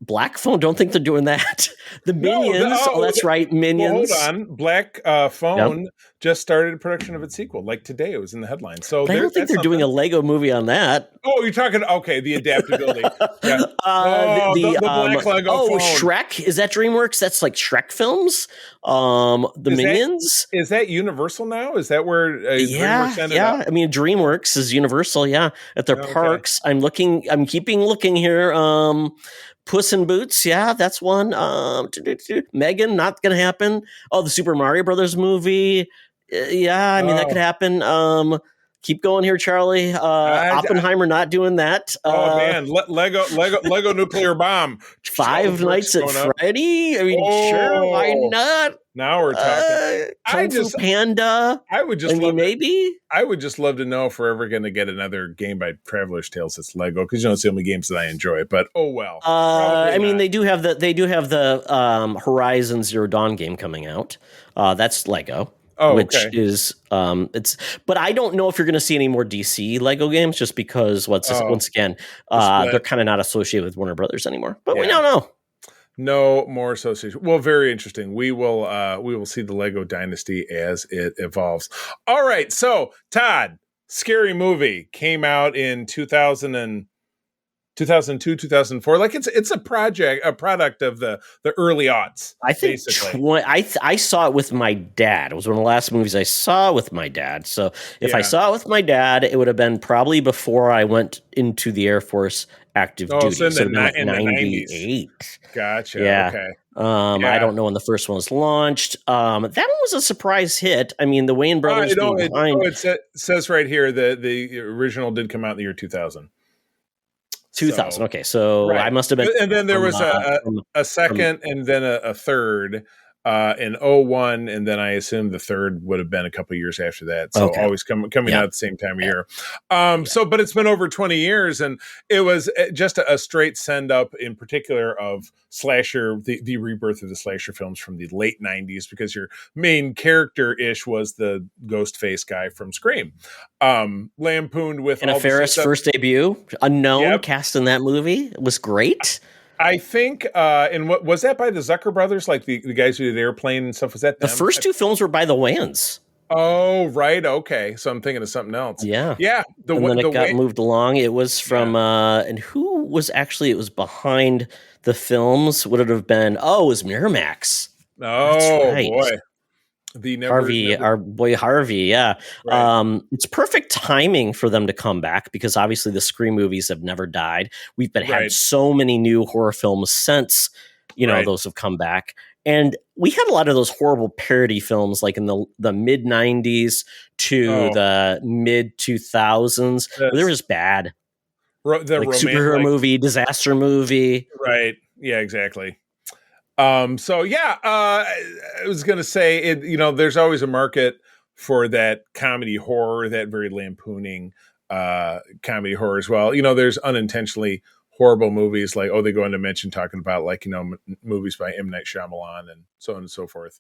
Black Phone, don't think they're doing that. The Minions, that's right, Minions. Well, hold on, Black Phone just started production of its sequel. Like today, it was in the headline. So I don't think they're doing a Lego movie on that. Oh, you're talking the adaptability. Yeah. The Black Lego phone. Shrek, is that DreamWorks? That's like Shrek films. Minions. Is that Universal now? Is that where DreamWorks ended up? I mean, DreamWorks is Universal. Yeah, at their parks. I'm keeping looking here. Puss in Boots, yeah, that's one. Megan, not gonna happen. Oh, the Super Mario Brothers movie, yeah, I mean that could happen. Keep going here, Charlie. Oppenheimer, not doing that. Man, Lego nuclear bomb. Five Nights at Freddy. I mean, sure, why not? Now we're talking. Kung Fu Panda. I would just love to know if we're ever going to get another game by Traveler's Tales that's Lego, because it's the only games that I enjoy. But oh well. I mean, they do have the Horizon Zero Dawn game coming out. That's Lego. Which is but I don't know if you're going to see any more DC Lego games, just because once again they're kind of not associated with Warner Brothers anymore. But we don't know. No more association. Well, very interesting. We will see the Lego dynasty as it evolves. All right. So, Todd, Scary Movie came out in 2002, 2004. Like it's a product of the early aughts. I think I saw it with my dad. It was one of the last movies I saw with my dad. So if I saw it with my dad, it would have been probably before I went into the Air Force active duty. So in the 98. Gotcha. Yeah. Okay. I don't know when the first one was launched. That one was a surprise hit. I mean, the Wayne brothers it says right here that the original did come out in the year 2000. 2000. So, okay, so right. I must have been. And then there was a second and then a third in 2001, and then I assume the third would have been a couple of years after that. So always coming out at the same time of year. But it's been over 20 years, and it was just a straight send up, in particular of slasher, the rebirth of the slasher films from the late 90s, because your main character-ish was the ghost face guy from Scream. Lampooned with Anna Faris' first debut, unknown cast in that movie. It was great. I think, and what was that by the Zucker brothers? Like the guys who did Airplane and stuff? Was that them? The first two films were by the Wayans. Oh, right. Okay. So I'm thinking of something else. Yeah. Yeah. And then it got moved along. It was from, and who was actually, it was behind the films. Would it have been? Oh, it was Miramax. Oh, right. Boy. Our boy Harvey, yeah. Right. It's perfect timing for them to come back, because obviously the Scream movies have never died. We've had so many new horror films since, those have come back. And we had a lot of those horrible parody films, like in the mid 90s to the mid 2000s. They were just bad. Like superhero movie, disaster movie. Right. Yeah, exactly. I was going to say, there's always a market for that comedy horror, that very lampooning comedy horror as well. There's unintentionally horrible movies like, they go into mention talking about movies by M. Night Shyamalan and so on and so forth.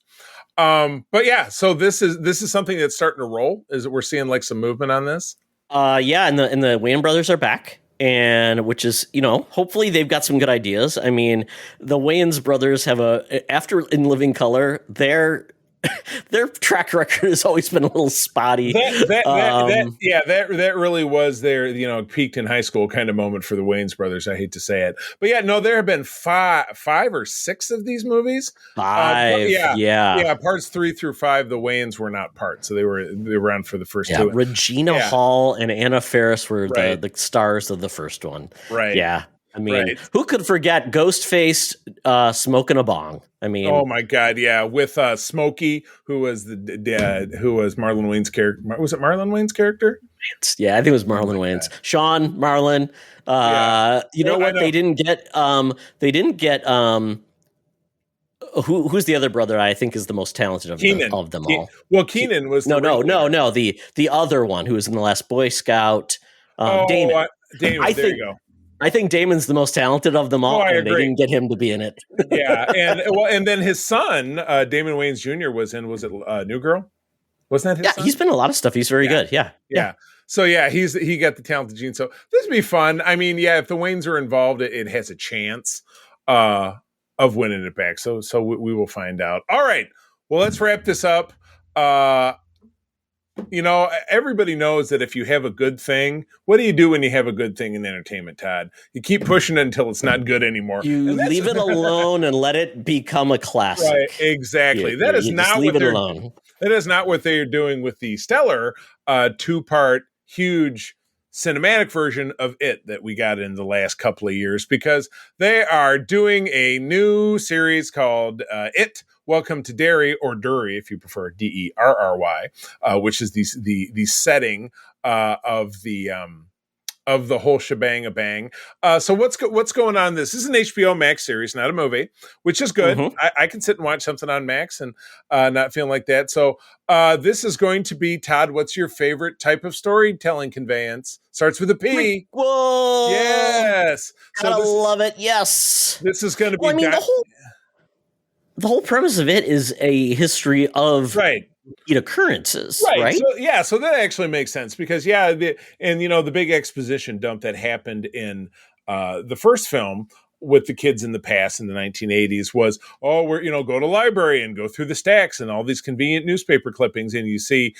So this is something that's starting to roll. Is that we're seeing like some movement on this? And the Wayans brothers are back. And which is, hopefully they've got some good ideas. I mean, the Wayans brothers have after In Living Color, their track record has always been a little spotty. That really was their, peaked in high school kind of moment for the Wayans brothers. I hate to say it, but there have been five or six of these movies. Parts 3 through 5, the Wayans were not part, so they were around for the first two. Regina Hall and Anna Faris were the stars of the first one. Right. Yeah. I mean, Right. who could forget Ghostface smoking a bong? I mean, Oh my God, yeah, with Smokey, who was who was Marlon Wayne's character. Was it Marlon Wayne's character? yeah, I think it was Marlon Wayans. Sean, Marlon. You know I what? know. They didn't get. They didn't get. Who's the other brother? I think is the most talented Keenan. of them all. Well, Keenan was No, the no, no, ringleader. no. The other one who was in the Last Boy Scout. Oh, Damon. Damon. I There think. you go. I think Damon's the most talented of them Oh, all, I and they agree. didn't get him to be in it. Yeah, and then his son, Damon Wayans Jr. was in. Was it New Girl? Wasn't that his Yeah, son? he's been in a lot of stuff. He's very good. Yeah. So yeah, he got the talented gene. So this would be fun. I mean, yeah, if the Waynes are involved, it has a chance of winning it back. So we will find out. All right. Well, let's wrap this up. Everybody knows that if you have a good thing, what do you do when you have a good thing in entertainment, Todd? You keep pushing it until it's not good anymore. You leave it alone and let it become a classic. Right, exactly. That is not what they're alone. That is not what they're doing with the stellar 2-part huge cinematic version of It that we got in the last couple of years, because they are doing a new series called It Welcome to Derry, or Dury if you prefer, Derry, which is the setting of the whole shebang. So what's going on? This is an HBO Max series, not a movie, which is good. Mm-hmm. I can sit and watch something on Max and not feeling like that. So this is going to be, Todd, what's your favorite type of storytelling conveyance? Starts with a P. Whoa! Yes. Gotta love it. Yes. This is going to be. Well, I mean, the whole premise of it is a history of occurrences, right? So that actually makes sense, because the big exposition dump that happened in the first film with the kids in the past in the 1980s was, we're go to library and go through the stacks and all these convenient newspaper clippings, and you see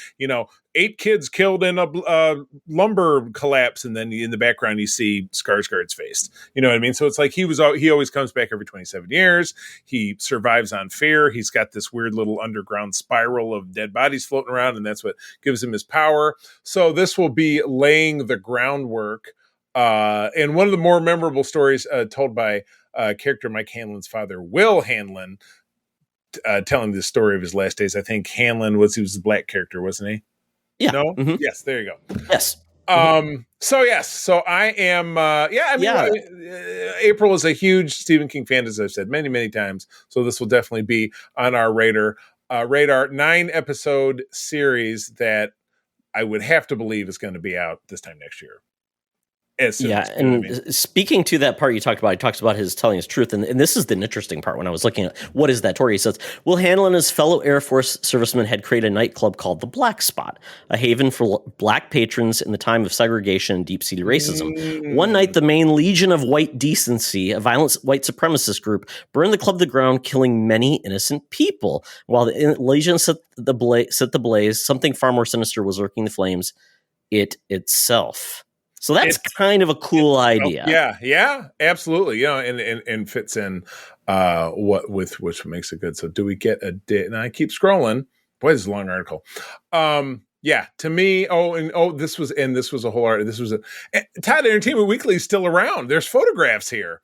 8 kids killed in a lumber collapse, and then in the background you see Skarsgård's face. You know what I mean? So it's like he always comes back every 27 years. He survives on fear. He's got this weird little underground spiral of dead bodies floating around, and that's what gives him his power. So this will be laying the groundwork. And one of the more memorable stories told by character Mike Hanlon's father, Will Hanlon, telling the story of his last days. I think Hanlon was the black character, wasn't he? Yeah. No? Mm-hmm. Yes, there you go. Yes. So I am, April is a huge Stephen King fan, as I've said many, many times. So this will definitely be on our radar 9-episode series that I would have to believe is going to be out this time next year. Speaking to that part you talked about, he talks about his telling his truth, and this is the interesting part. When I was looking at what is that story, he says, Will Hanlon and his fellow Air Force servicemen had created a nightclub called the Black Spot, a haven for black patrons in the time of segregation and deep-seated racism. One night, the main Legion of White Decency, a violent white supremacist group, burned the club to the ground, killing many innocent people. While the Legion set the blaze, something far more sinister was lurking in the flames, it itself. So that's kind of a cool idea. Yeah, absolutely. And fits in which makes it good. So do we get a date? And I keep scrolling. Boy, this is a long article. To me, this was a whole art. This was Todd, Entertainment Weekly is still around. There's photographs here.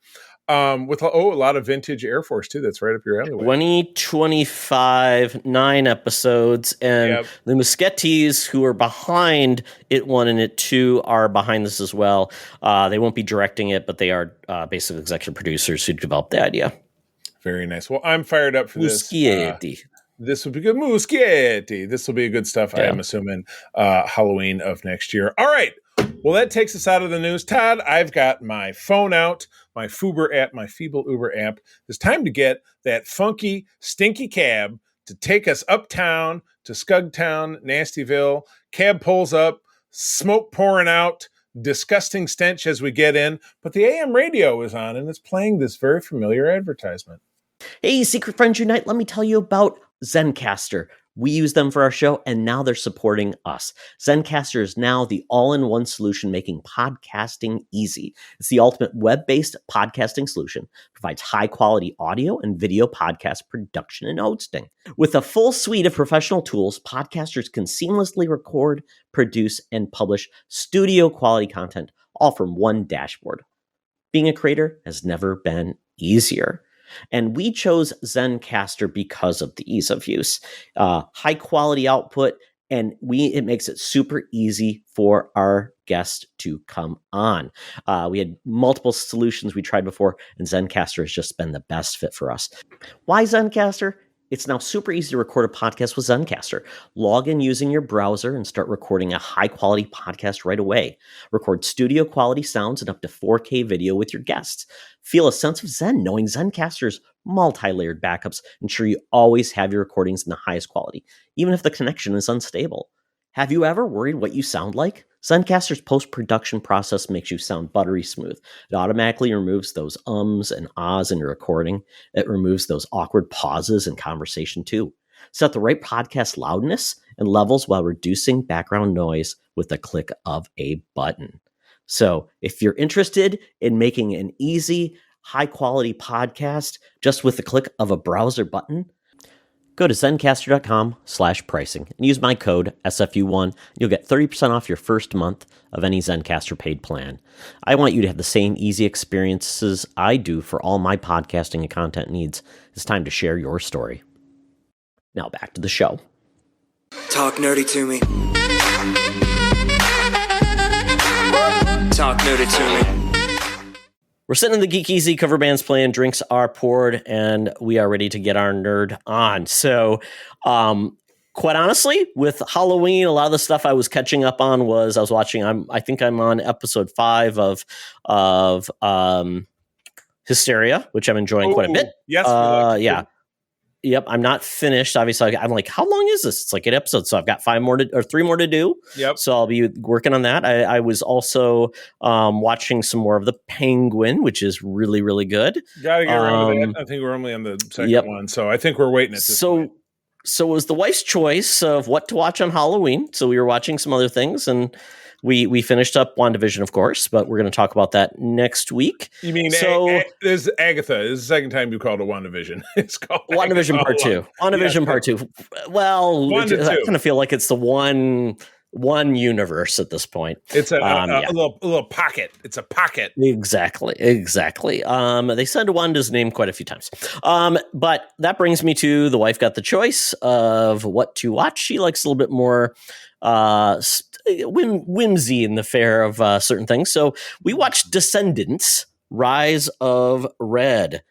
With a lot of vintage Air Force too. That's right up your alley. 2025, 9 episodes, and the Muschietis, who are behind It 1 and It 2, are behind this as well. They won't be directing it, but they are basically executive producers who developed the idea. Very nice. Well, I'm fired up for Muschietti. This will be good. Muschietti. This will be good stuff. I am assuming Halloween of next year. All right. Well, that takes us out of the news. Todd, I've got my phone out, my Fuber app, my feeble Uber app. It's time to get that funky, stinky cab to take us uptown to Scugtown, Nastyville. Cab pulls up, smoke pouring out, disgusting stench as we get in. But the AM radio is on, and it's playing this very familiar advertisement. Hey, Secret Friends Unite, let me tell you about Zencastr. We use them for our show, and now they're supporting us. Zencastr is now the all-in-one solution making podcasting easy. It's the ultimate web-based podcasting solution. Provides high-quality audio and video podcast production and hosting. With a full suite of professional tools, podcasters can seamlessly record, produce, and publish studio-quality content, all from one dashboard. Being a creator has never been easier. And we chose Zencastr because of the ease of use, high quality output, and it makes it super easy for our guests to come on. We had multiple solutions we tried before, and Zencastr has just been the best fit for us. Why Zencastr? It's now super easy to record a podcast with Zencastr. Log in using your browser and start recording a high-quality podcast right away. Record studio-quality sounds and up to 4K video with your guests. Feel a sense of zen knowing Zencastr's multi-layered backups ensure you always have your recordings in the highest quality, even if the connection is unstable. Have you ever worried what you sound like? Zencastr's post-production process makes you sound buttery smooth. It automatically removes those ums and ahs in your recording. It removes those awkward pauses in conversation too. Set the right podcast loudness and levels while reducing background noise with the click of a button. So if you're interested in making an easy, high-quality podcast just with the click of a browser button, go to zencastr.com/pricing and use my code SFU1. You'll get 30% off your first month of any Zencastr paid plan. I want you to have the same easy experiences I do for all my podcasting and content needs. It's time to share your story. Now back to the show. Talk nerdy to me. Talk nerdy to me. We're sitting in the Geek Easy, cover bands playing, drinks are poured, and we are ready to get our nerd on. So, quite honestly, with Halloween, a lot of the stuff I was catching up on was I was watching. I think I'm on episode 5 of Hysteria, which I'm enjoying quite a bit. Yes, yeah. Yep, I'm not finished. Obviously, I'm like, how long is this? It's like 8 episodes, so I've got 3 more to do. Yep. So I'll be working on that. I was also watching some more of The Penguin, which is really, really good. Gotta get around to that. I think we're only on the second one, so I think we're waiting at this point. So it was the wife's choice of what to watch on Halloween. So we were watching some other things, and we finished up WandaVision, of course, but we're going to talk about that next week. You mean this is Agatha? This is the second time you called it WandaVision. It's called WandaVision Part 2. WandaVision Part 2. Well, I kind of feel like it's the one universe at this point. It's a little pocket. It's a pocket. Exactly. They said Wanda's name quite a few times. But that brings me to the wife got the choice of what to watch. She likes a little bit more whimsy in the fare of certain things. So we watched Descendants, Rise of Red.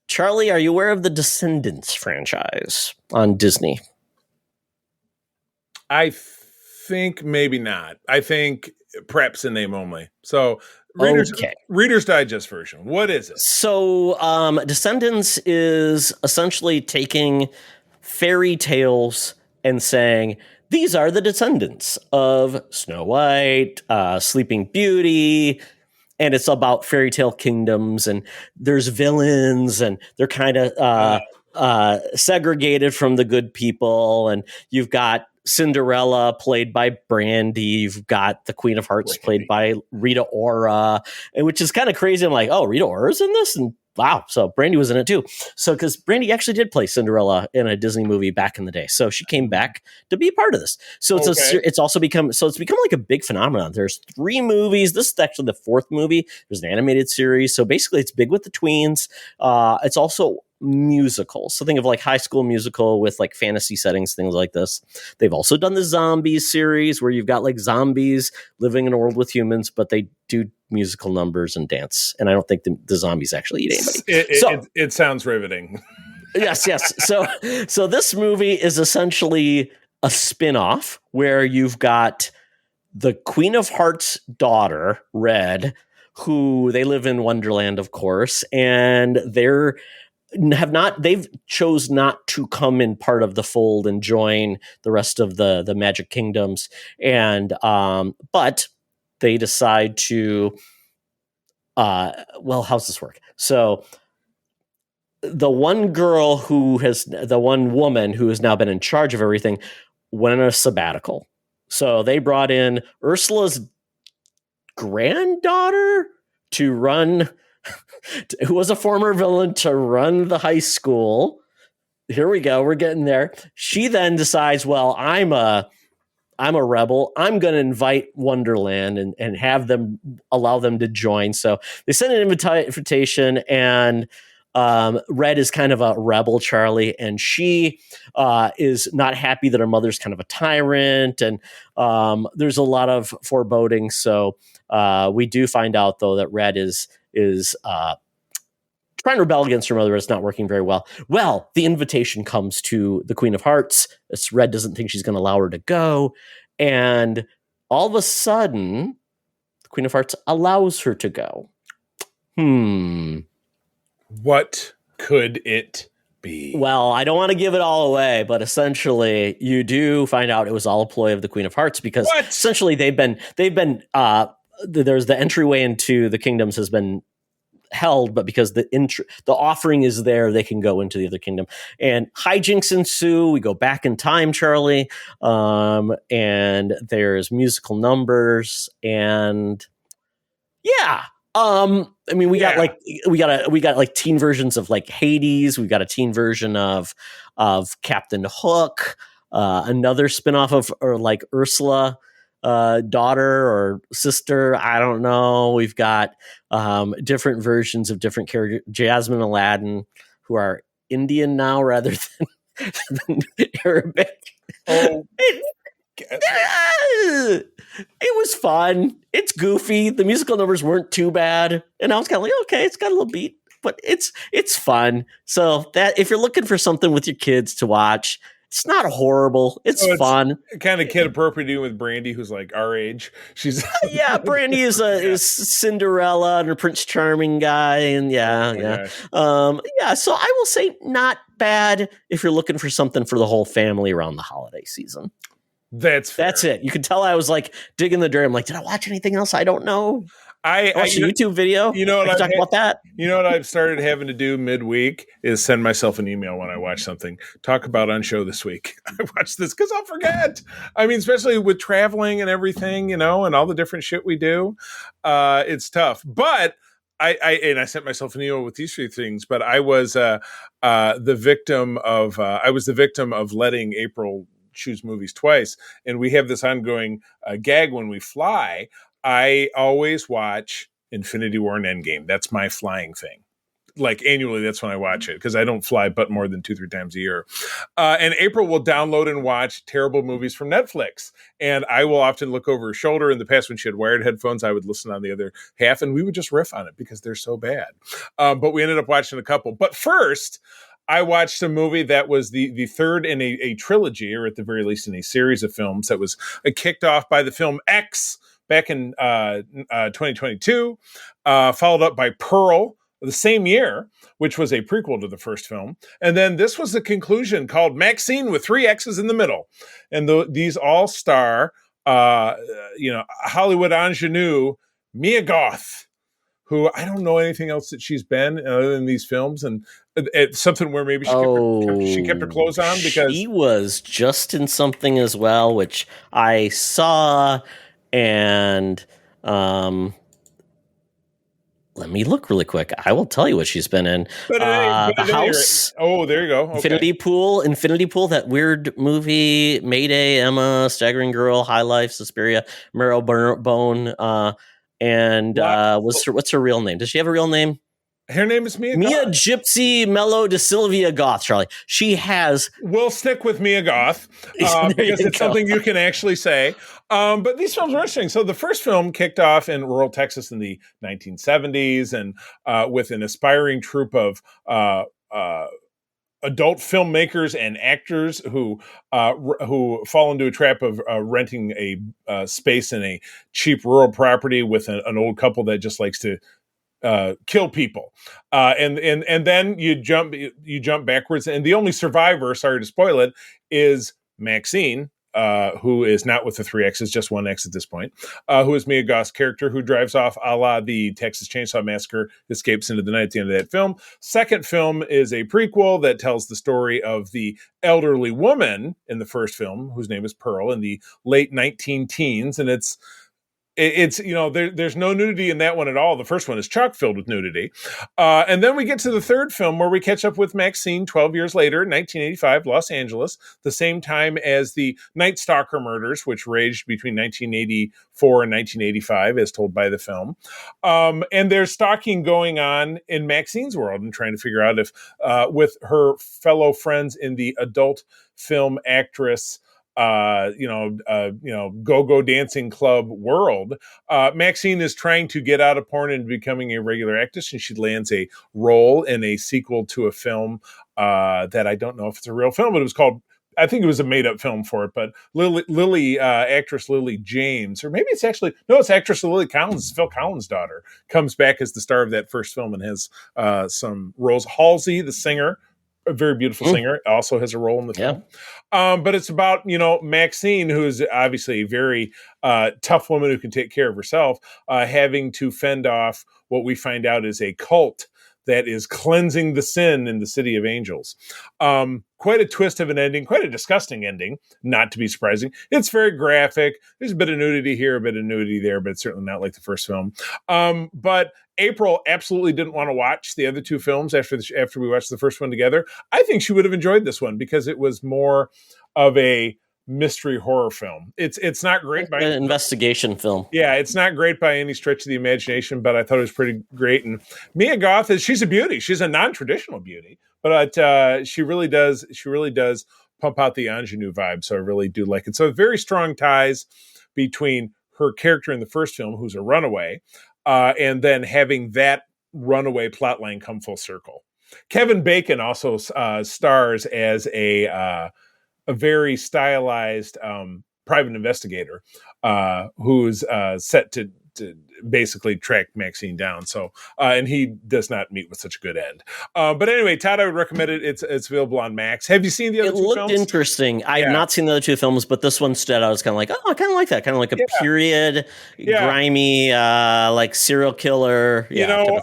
Charlie, are you aware of the Descendants franchise on Disney? I think maybe not. I think perhaps in name only. So Reader's Digest version. What is it? So Descendants is essentially taking fairy tales and saying, these are the descendants of Snow White, Sleeping Beauty, and it's about fairy tale kingdoms, and there's villains, and they're kind of segregated from the good people, and you've got Cinderella played by Brandy, you've got the Queen of Hearts played by Rita Ora, and which is kind of crazy. I'm like, oh, Rita Ora's in this? And wow, so Brandy was in it too. So because Brandy actually did play Cinderella in a Disney movie back in the day, so she came back to be part of this. So it's also become like a big phenomenon. There's 3 movies. This is actually the 4th movie. There's an animated series. So basically, it's big with the tweens. It's also musical. So think of like High School Musical with like fantasy settings, things like this. They've also done the Zombies series where you've got like zombies living in a world with humans, but they do musical numbers and dance. And I don't think the zombies actually eat anybody. It sounds riveting. Yes. So this movie is essentially a spin-off where you've got the Queen of Hearts' daughter, Red, who they live in Wonderland, of course, and they've chose not to come in part of the fold and join the rest of the Magic Kingdoms. And, but they decide to, how's this work? So the one woman who has now been in charge of everything went on a sabbatical. So they brought in Ursula's granddaughter to run, who was a former villain, to run the high school. Here we go. We're getting there. She then decides, well, I'm I'm a rebel. I'm going to invite Wonderland and have them allow them to join. So they send an invitation, and Red is kind of a rebel, Charlie, and she is not happy that her mother's kind of a tyrant, and there's a lot of foreboding. So we do find out, though, that Red is trying to rebel against her mother. It's not working very well. Well, the invitation comes to the Queen of Hearts. Red doesn't think she's going to allow her to go, and all of a sudden, the Queen of Hearts allows her to go. What could it be? Well, I don't want to give it all away, but essentially, you do find out it was all a ploy of the Queen of Hearts, because essentially they've been there's the entryway into the kingdoms has been held, but because the offering is there, they can go into the other kingdom, and hijinks ensue. We go back in time, Charlie, and there's musical numbers, and yeah. I mean, we got like teen versions of like Hades. We got a teen version of Captain Hook, another spinoff of or like Ursula, daughter or sister. I don't know. We've got different versions of different characters. Jasmine and Aladdin, who are Indian now rather than Arabic. Oh. It was fun. It's goofy. The musical numbers weren't too bad, and I was kind of like, okay, it's got a little beat, but it's fun. So that if you're looking for something with your kids to watch, it's not horrible. It's fun. Kind of kid appropriate with Brandy, who's like our age. She's Brandy is Cinderella and her Prince Charming guy, and So I will say not bad if you're looking for something for the whole family around the holiday season. That's it. You could tell I was like digging the dirt. I'm like, did I watch anything else? I don't know. I watched a YouTube video. You know what? Talk about that. You know what I've started having to do midweek is send myself an email when I watch something. Talk about on show this week. I watched this because I'll forget. I mean, especially with traveling and everything, and all the different shit we do. It's tough. But I sent myself an email with these three things. But I was the victim of letting April choose movies twice, and we have this ongoing gag when we fly. I always watch Infinity War and Endgame. That's my flying thing. Like annually, that's when I watch it, because I don't fly but more than 2-3 times a year. And April will download and watch terrible movies from Netflix, and I will often look over her shoulder. In the past, when she had wired headphones, I would listen on the other half, and we would just riff on it because they're so bad. But we ended up watching a couple. But first, I watched a movie that was the third in a trilogy, or at the very least in a series of films that was kicked off by the film X back in 2022, followed up by Pearl the same year, which was a prequel to the first film. And then this was the conclusion, called MaXXXine, with 3 X's in the middle. And these all star, Hollywood ingenue Mia Goth, who I don't know anything else that she's been other than these films, and it's something where maybe she kept her clothes on, because she was just in something as well, which I saw, and let me look really quick. I will tell you what she's been in. The House. Oh, there you go. Okay. Infinity Pool, that weird movie, Mayday, Emma, Staggering Girl, High Life, Suspiria, Marrowbone, and what's her real name? Does she have a real name? Her name is Mia Goth. Gypsy Mello de Sylvia Goth, Charlie. She has... We'll stick with Mia Goth because it's something you can actually say. But these films are interesting. So the first film kicked off in rural Texas in the 1970s, and with an aspiring troupe of adult filmmakers and actors who fall into a trap of renting a space in a cheap rural property with an old couple that just likes to kill people, and then you jump backwards, and the only survivor, sorry to spoil it, is MaXXXine, who is not with the 3 X's, just 1 X at this point, who is Mia Goth's character, who drives off a la the Texas Chainsaw Massacre, escapes into the night at the end of that film. Second film is a prequel that tells the story of the elderly woman in the first film, whose name is Pearl, in the late 19 teens, and it's it's there's no nudity in that one at all. The first one is chock filled with nudity, and then we get to the third film where we catch up with MaXXXine 12 years later, 1985, Los Angeles, the same time as the Night Stalker murders, which raged between 1984 and 1985, as told by the film. And there's stalking going on in MaXXXine's world and trying to figure out if, with her fellow friends in the adult film actress go-go dancing club world, MaXXXine is trying to get out of porn and becoming a regular actress, and she lands a role in a sequel to a film that I don't know if it's a real film, but it was called, I think it was a made-up film for it, but actress Lily James, or maybe it's actually, no, it's actress Lily Collins, Phil Collins' daughter, comes back as the star of that first film and has some roles. Halsey, the singer, a very beautiful singer, also has a role in the film. But it's about, MaXXXine, who's obviously a very tough woman who can take care of herself, having to fend off what we find out is a cult that is cleansing the sin in the City of Angels. Quite a twist of an ending, quite a disgusting ending, not to be surprising. It's very graphic. There's a bit of nudity here, a bit of nudity there, but it's certainly not like the first film. But April absolutely didn't want to watch the other two films after we watched the first one together. I think she would have enjoyed this one because it was more of a mystery horror film. It's not great by an investigation film. Yeah, it's not great by any stretch of the imagination, but I thought it was pretty great. And Mia Goth she's a beauty. She's a non-traditional beauty, but she really does pump out the ingenue vibe. So I really do like it. So very strong ties between her character in the first film, who's a runaway, and then having that runaway plotline come full circle. Kevin Bacon also stars as a very stylized private investigator who's set to basically track MaXXXine down. So, and he does not meet with such a good end. But anyway, Todd, I would recommend it. It's available on Max. Have you seen the other two films? It looked interesting. I've not seen the other two films, but this one instead, I was kind of like, oh, I kind of like that. Kind of like a period, grimy, like serial killer.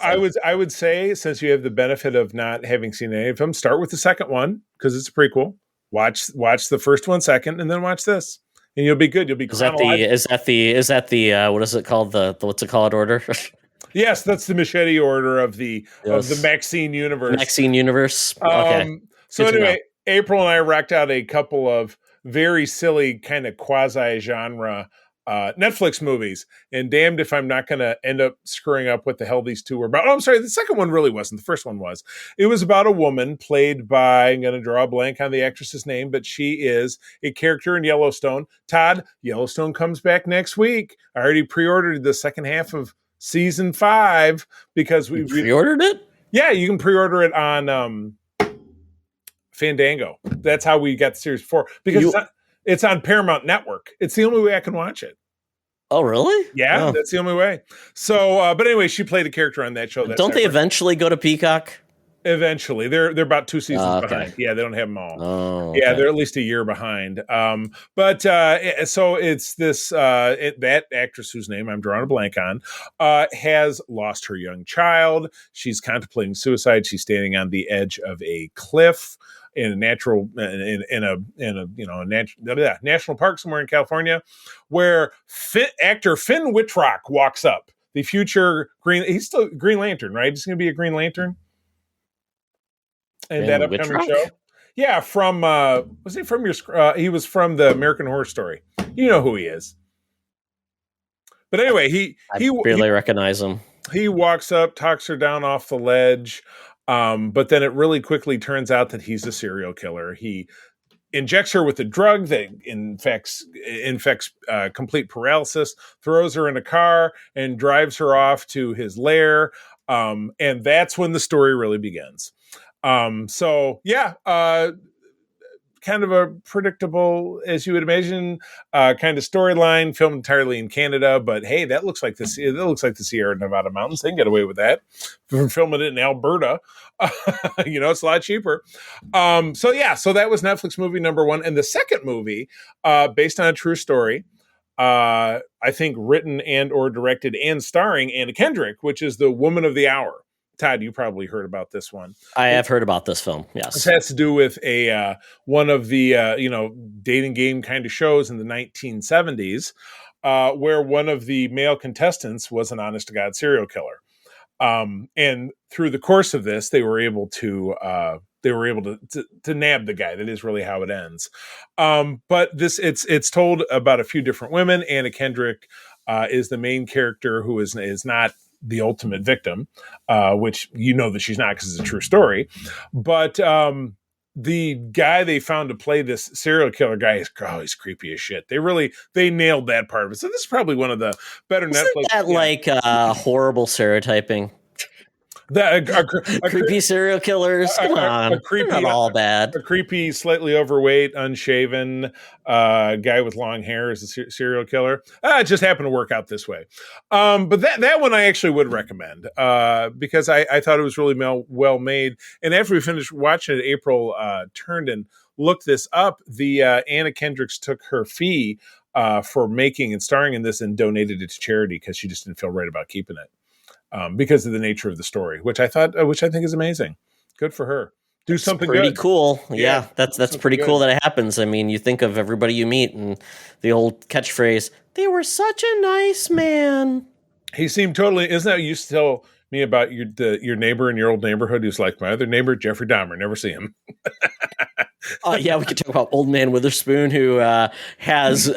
I would say, since you have the benefit of not having seen any of them, start with the second one because it's a prequel. Watch the first one second, and then watch this, and you'll be good. You'll be. Is that the what is it called? The what's it called order? Yes, that's the machete order of the MaXXXine universe. MaXXXine universe. Okay. So anyway, April and I racked out a couple of very silly kind of quasi genre Netflix movies, and damned if I'm not going to end up screwing up what the hell these two were about. Oh, I'm sorry. The second one really wasn't. The first one was. It was about a woman played by, I'm going to draw a blank on the actress's name, but she is a character in Yellowstone. Todd, Yellowstone comes back next week. I already pre-ordered the second half of season 5 because we pre-ordered it. Yeah, you can pre-order it on Fandango. That's how we got series 4 because it's on Paramount Network. It's the only way I can watch it. Oh, really? Yeah, That's the only way. So, but anyway, she played a character on that show. Don't they eventually go to Peacock? Eventually. They're about 2 seasons behind. Yeah, they don't have them all. Oh, okay. Yeah, they're at least a year behind. So it's this, that actress whose name I'm drawing a blank on, has lost her young child. She's contemplating suicide. She's standing on the edge of a cliff in a national park somewhere in California, where actor Finn Wittrock walks up. The future he's still Green Lantern, right? He's going to be a Green Lantern. And that upcoming show. Yeah, from was he from your? He was from the American Horror Story. You know who he is. But anyway, he barely recognize him. He walks up, talks her down off the ledge. But then it really quickly turns out that he's a serial killer. He injects her with a drug that infects complete paralysis, throws her in a car, and drives her off to his lair. And that's when the story really begins. Kind of a predictable, as you would imagine, kind of storyline, filmed entirely in Canada. But hey, that looks like the Sierra Nevada mountains. They can get away with that. From filming it in Alberta, it's a lot cheaper. So that was Netflix movie number 1, and the second movie, based on a true story, I think written and or directed and starring Anna Kendrick, which is The Woman of the Hour. Todd, you probably heard about this one. I have heard about this film. Yes, this has to do with one of the dating game kind of shows in the 1970s. where one of the male contestants was an honest to God serial killer. And through the course of this, they were able to nab the guy. That is really how it ends. But it's told about a few different women. Anna Kendrick is the main character who is not the ultimate victim, which that she's not because it's a true story. But the guy they found to play this serial killer guy he's creepy as shit. They nailed that part of it. So this is probably one of the better Netflix. That like horrible stereotyping. Creepy serial killers. Come on, they're not all bad. A creepy, slightly overweight, unshaven guy with long hair is a serial killer. It just happened to work out this way. But that one I actually would recommend because I thought it was really well made. And after we finished watching it, April turned and looked this up. The Anna Kendricks took her fee for making and starring in this and donated it to charity because she just didn't feel right about keeping it. Because of the nature of the story, which I think is amazing. Good for her. Do something pretty good. Cool. Yeah, that's pretty good. Cool that it happens. I mean, you think of everybody you meet and the old catchphrase, "They were such a nice man." He seemed totally. Isn't that you used to tell me about your neighbor in your old neighborhood who's like my other neighbor, Jeffrey Dahmer? Never see him. Yeah, we could talk about Old Man Witherspoon, who has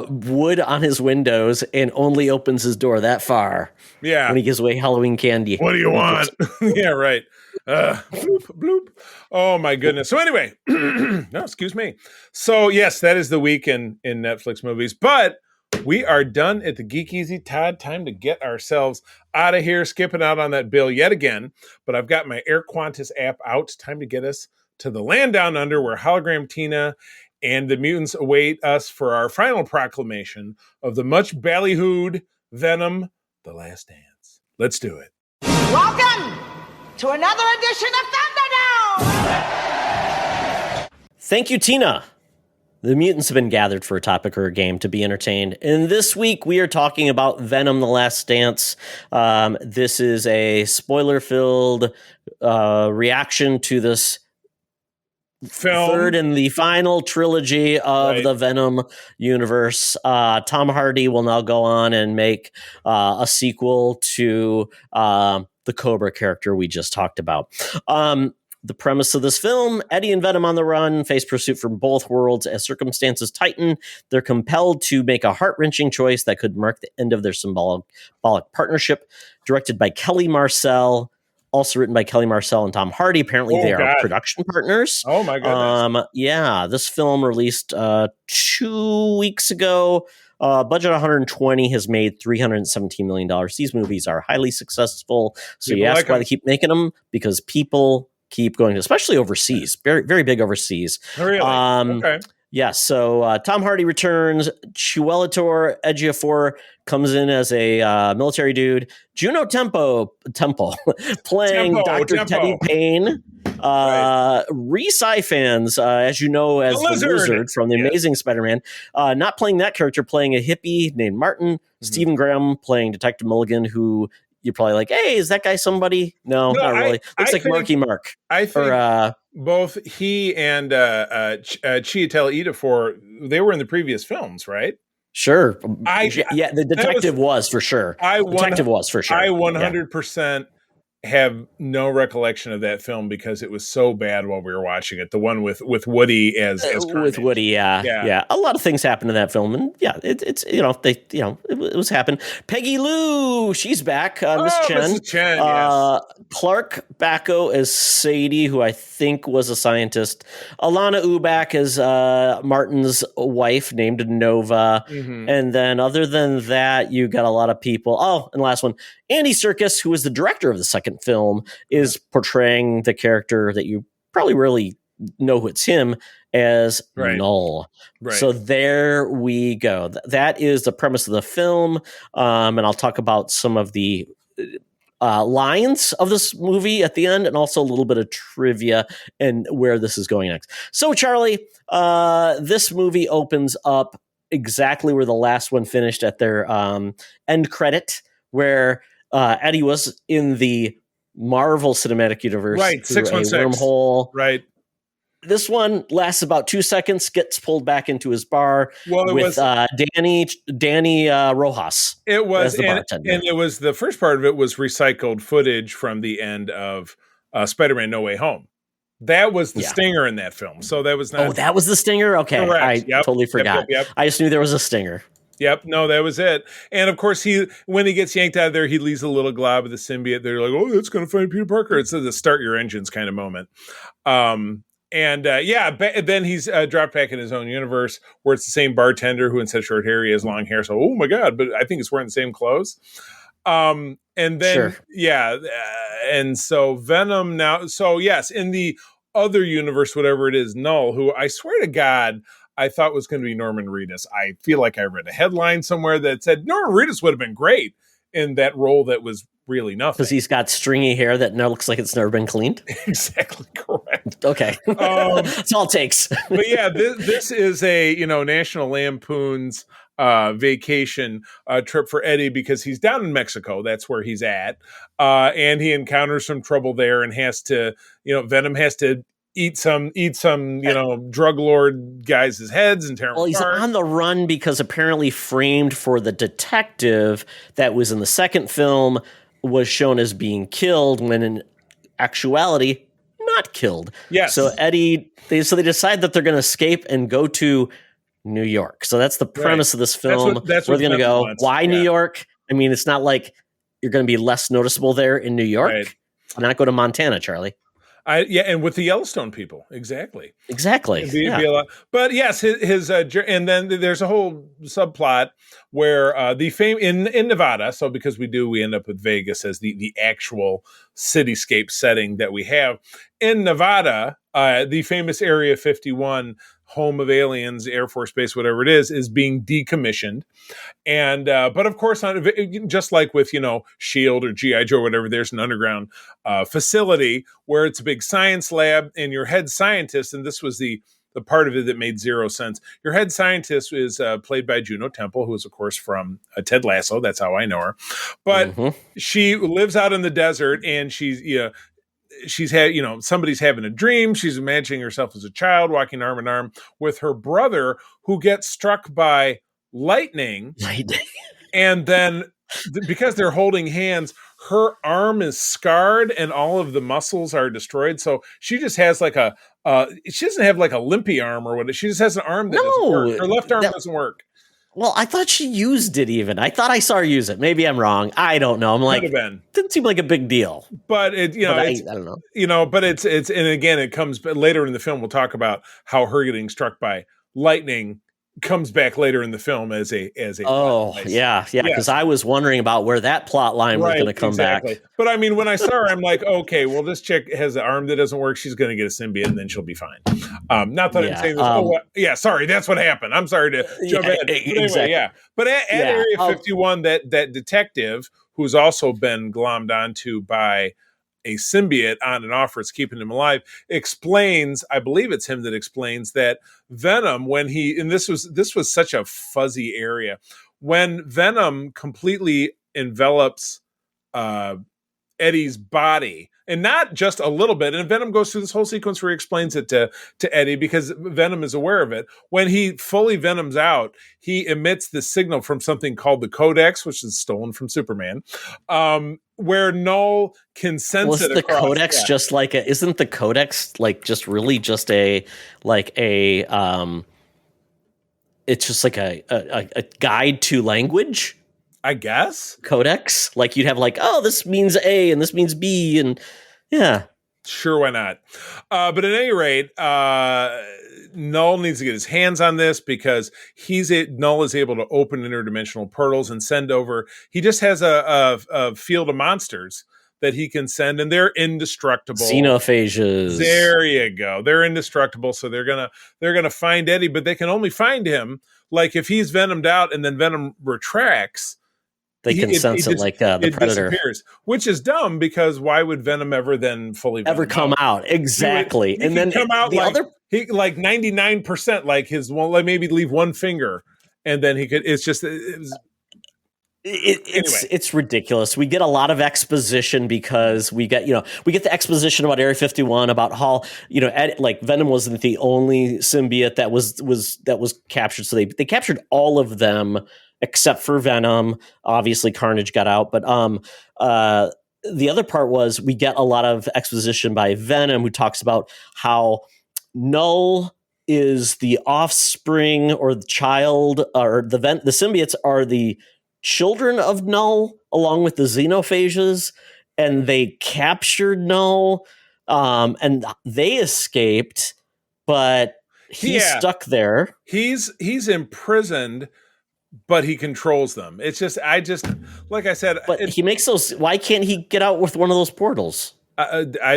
wood on his windows and only opens his door that far. Yeah, when he gives away Halloween candy. What do you want? Yeah, right. Bloop, bloop. Oh my goodness. So anyway, no, excuse me. So yes, that is the week in Netflix movies, but we are done at the Geek Easy. Todd, time to get ourselves out of here, skipping out on that bill yet again. But I've got my Air Qantas app out. Time to get us to the land down under where Hologram Tina and the mutants await us for our final proclamation of the much ballyhooed Venom the Last Dance. Let's do it. Welcome to another edition of Thunderdome! Thank you, Tina. The mutants have been gathered for a topic or a game to be entertained. And this week we are talking about Venom the Last Dance. This is a spoiler-filled reaction to this film. Third in the final trilogy of the Venom universe. Tom Hardy will now go on and make a sequel to the Cobra character we just talked about. The premise of this film: Eddie and Venom on the run face pursuit from both worlds as circumstances tighten. They're compelled to make a heart-wrenching choice that could mark the end of their symbolic partnership. Directed by Kelly Marcel. Also written by Kelly Marcel and Tom Hardy. Apparently they are production partners. Oh my goodness. Yeah, this film released 2 weeks ago. Budget 120, has made $317 million. These movies are highly successful. So you ask why they keep making them? Because people keep going, especially overseas. Very, very big overseas. Really? Okay. Yeah, so Tom Hardy returns. Chiwetel Ejiofor comes in as a military dude. Juno Temple playing Dr. Teddy Payne. Re-Sci fans, as you know, as the Lizard from The Amazing Spider-Man, not playing that character, playing a hippie named Martin. Mm-hmm. Stephen Graham playing Detective Mulligan, who you're probably like, hey, is that guy somebody? No, not really. Looks like Marky Mark. I think both he and Chiwetel Ejiofor, they were in the previous films, right? Sure. The detective was for sure. I 100% have no recollection of that film because it was so bad while we were watching it. The one with Woody as with Woody, yeah. A lot of things happened in that film, and it was happened. Peggy Lou, she's back. Miss Chen. Mrs. Chen, yes. Clark Bacco as Sadie, who I think was a scientist. Alana Ubach as Martin's wife, named Nova. Mm-hmm. And then other than that, you got a lot of people. Oh, and last one, Andy Serkis, who is the director of the second film, is portraying the character that you probably really know it's him as Null. Right. So there we go. That is the premise of the film. And I'll talk about some of the lines of this movie at the end, and also a little bit of trivia and where this is going next. So, Charlie, this movie opens up exactly where the last one finished, at their end credit, where Eddie was in the Marvel Cinematic Universe, right? 616 wormhole, right? This one lasts about 2 seconds, gets pulled back into his bar with Danny Rojas. It was as the bartender. And it was the first part of it was recycled footage from the end of Spider-Man: No Way Home. That was the stinger in that film. So that was not. Oh, that was the stinger? Okay. Correct. I totally forgot. Yep. I just knew there was a stinger. Yep. No, that was it. And of course, when he gets yanked out of there, he leaves a little glob of the symbiote. They're like, "Oh, that's going to find Peter Parker." It's the start your engines kind of moment. Then he's dropped back in his own universe where it's the same bartender who instead of short hair, he has long hair. So, oh my God, but I think it's wearing the same clothes. And then, and so Venom now. So yes, in the other universe, whatever it is, Null, who I swear to God, I thought was going to be Norman Reedus. I feel like I read a headline somewhere that said Norman Reedus would have been great in that role that was really nothing. Because he's got stringy hair that now looks like it's never been cleaned. Exactly correct. Okay. That's all it takes. But yeah, this is a, National Lampoon's vacation trip for Eddie because he's down in Mexico. That's where he's at. And he encounters some trouble there and has to, Venom has to eat some, drug lord guys' heads and tear them apart. He's on the run because apparently framed for the detective that was in the second film was shown as being killed when in actuality not killed. Yes. So they decide that they're going to escape and go to New York. So that's the premise of this film. That's where they're going to go. Wants. Why New York? I mean, it's not like you're going to be less noticeable there in New York. Right. Not go to Montana, Charlie. And with the Yellowstone people, exactly. Be a lot. But yes, his and then there's a whole subplot where the fame in Nevada. So because we end up with Vegas as the actual cityscape setting that we have in Nevada. The famous Area 51, home of aliens, Air Force Base, whatever it is being decommissioned. And but of course, just like with Shield or GI Joe or whatever, there's an underground facility where it's a big science lab, and your head scientist, and this was the part of it that made zero sense. Your head scientist is played by Juno Temple, who is of course from Ted Lasso. That's how I know her. But she lives out in the desert, and she's had, somebody's having a dream. She's imagining herself as a child walking arm in arm with her brother who gets struck by lightning. And then because they're holding hands, her arm is scarred and all of the muscles are destroyed. So she just has she doesn't have like a limpy arm or what. She just has an arm that doesn't work. Her left arm doesn't work. Well, I thought she used it even. I thought I saw her use it. Maybe I'm wrong. I don't know. I'm like, didn't seem like a big deal. But I don't know. But it's, and again, it comes later in the film. We'll talk about how her getting struck by lightning comes back later in the film as a because I was wondering about where that plot line was going to come back. But I mean, when I saw her, I'm like, okay, well, this chick has an arm that doesn't work. She's going to get a symbiote and then she'll be fine. Not that I'm saying this. Sorry, that's what happened. I'm sorry to jump in. But anyway, But at Area 51, that detective who's also been glommed onto by a symbiote on and off, it's keeping him alive, explains, I believe it's him that explains that Venom, and this was such a fuzzy area, when Venom completely envelops Eddie's body, and not just a little bit, and Venom goes through this whole sequence where he explains it to Eddie because Venom is aware of it. When he fully venoms out, he emits the signal from something called the Codex, which is stolen from Superman, where Null can sense it. The Codex just like isn't the Codex like just really just it's just like a guide to language? I guess. Codex, like you'd have like, oh, this means A and this means B, and yeah, sure, why not? But at any rate, Null needs to get his hands on this because Null is able to open interdimensional portals and send over. He just has a field of monsters that he can send, and they're indestructible. Xenophages. There you go. They're indestructible, so they're gonna find Eddie, but they can only find him like if he's venomed out and then Venom retracts. They can sense it like the Predator. Which is dumb because why would Venom ever then fully come out? Exactly. He then come out like 99%, like maybe leave one finger, and then he could. It's just It's ridiculous. We get a lot of exposition because we get the exposition about Area 51, about how like Venom wasn't the only symbiote that was captured. So they captured all of them except for Venom. Obviously, Carnage got out, but the other part was we get a lot of exposition by Venom, who talks about how Null is the offspring or the child, or the symbiotes are the children of Null, along with the xenophages, and they captured Null, and they escaped, but he's stuck there. He's imprisoned, but he controls them. It's just, like I said, but he makes those. Why can't he get out with one of those portals?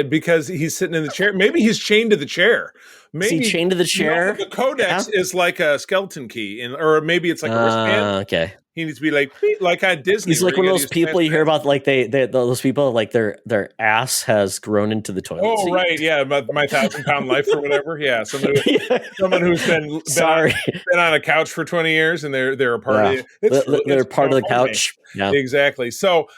Because he's sitting in the chair. Maybe he's chained to the chair. Maybe is he chained to the chair? The codex is like a skeleton key, or maybe it's like a wristband. Okay. He needs to be like on Disney. He's like one of those people you hear about, like those people like their ass has grown into the toilet. Oh, seat. right, yeah, my 1,000-pound life or whatever. Yeah, someone who's been on a couch for 20 years and they're a part of it. They're part of the couch. Yeah, exactly. So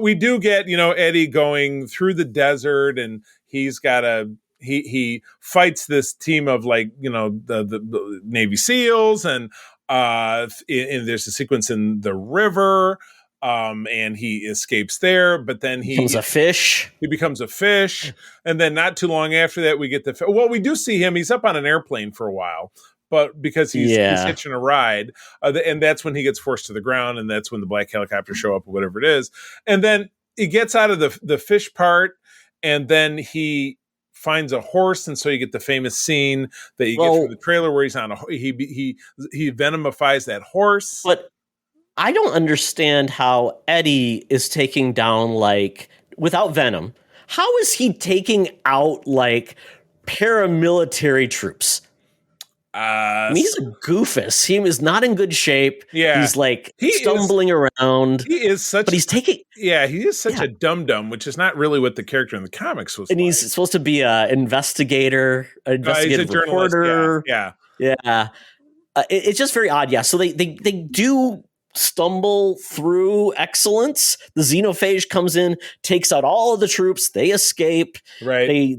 we do get Eddie going through the desert, and he's got he fights this team of the Navy SEALs, and there's a sequence in the river, and he escapes there, but then he becomes a fish. And then not too long after that, we get we do see him. He's up on an airplane for a while, but because he's hitching a ride, and that's when he gets forced to the ground, and that's when the black helicopters show up or whatever it is. And then he gets out of the fish part, and then he finds a horse, and so you get the famous scene that you get from the trailer where he's on he venomifies that horse. But I don't understand how Eddie is taking down, without Venom, how is he taking out paramilitary troops? He's a goofus. He is not in good shape. Yeah, he's stumbling around. He is such, but he's taking. Yeah, he is such a dum-dum, which is not really what the character in the comics was. And he's supposed to be an investigative reporter. Yeah. It's just very odd. Yeah, so they do stumble through excellence. The xenophage comes in, takes out all of the troops. They escape. Right.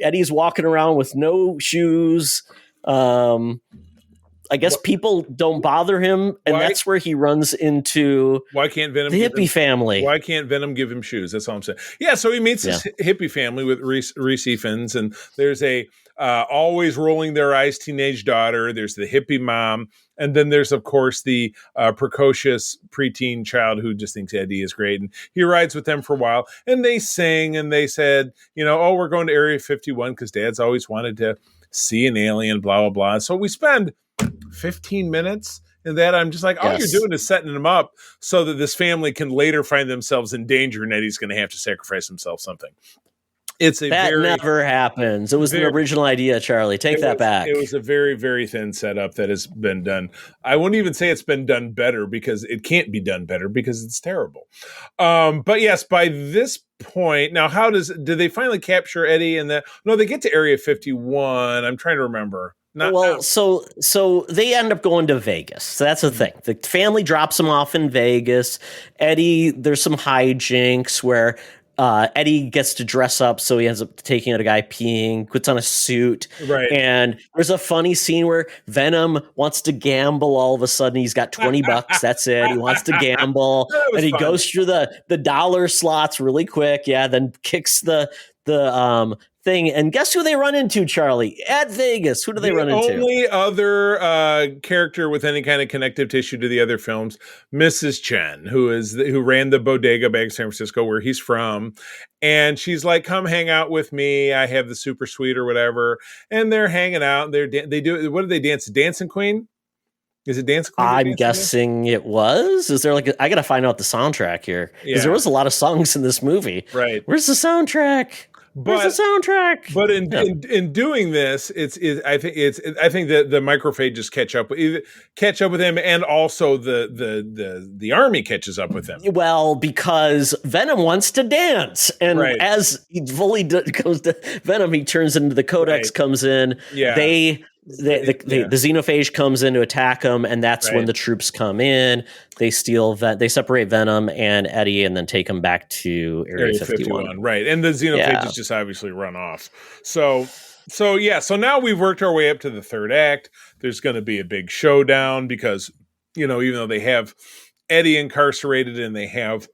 Eddie's walking around with no shoes. I guess people don't bother him, and that's where he runs into the hippie family. Why can't Venom give him shoes? That's all I'm saying. Yeah, so he meets this hippie family with Reese Ifans, and there's a always rolling their eyes teenage daughter. There's the hippie mom, and then there's, of course, the precocious preteen child who just thinks Eddie is great. And he rides with them for a while, and they sing, and they said, we're going to Area 51 because Dad's always wanted to see an alien, blah, blah, blah. So we spend 15 minutes in that. I'm just like, all you're doing is setting them up so that this family can later find themselves in danger, and Eddie's going to have to sacrifice himself something. Never happens. It was an original idea, Charlie. Take that back. It was a very, very thin setup that has been done. I wouldn't even say it's been done better, because it can't be done better because it's terrible. But yes, by this point, now do they finally capture Eddie? No, they get to Area 51. I'm trying to remember. So they end up going to Vegas. So that's the thing. The family drops him off in Vegas. Eddie, there's some hijinks where Eddie gets to dress up, so he ends up taking out a guy peeing, puts on a suit. Right. And there's a funny scene where Venom wants to gamble. All of a sudden, he's got $20. That's it. He wants to gamble. And he goes through the dollar slots really quick. Yeah. Then kicks the thing. And guess who they run into, Charlie? At Vegas. Who do they run into? The only other character with any kind of connective tissue to the other films, Mrs. Chen, who ran the bodega back in San Francisco, where he's from. And she's like, come hang out with me. I have the super suite or whatever. And they're hanging out. They do. What do they dance? Dancing Queen? Is it Dancing Queen? I'm guessing it was. Is there I got to find out the soundtrack here, because there was a lot of songs in this movie. Right. Where's the soundtrack? Where's the soundtrack? But in doing this, I think that the macrophages catch up with him, and also the army catches up with him. Well, because Venom wants to dance, and as he fully goes to Venom, he turns into the Codex, comes in. Yeah. the xenophage comes in to attack them, and that's when Right. the troops come in. They they separate Venom and Eddie, and then take them back to Area 51. Right. And the xenophages just obviously run off. So now we've worked our way up to the third act. There's going to be a big showdown because, even though they have Eddie incarcerated and they have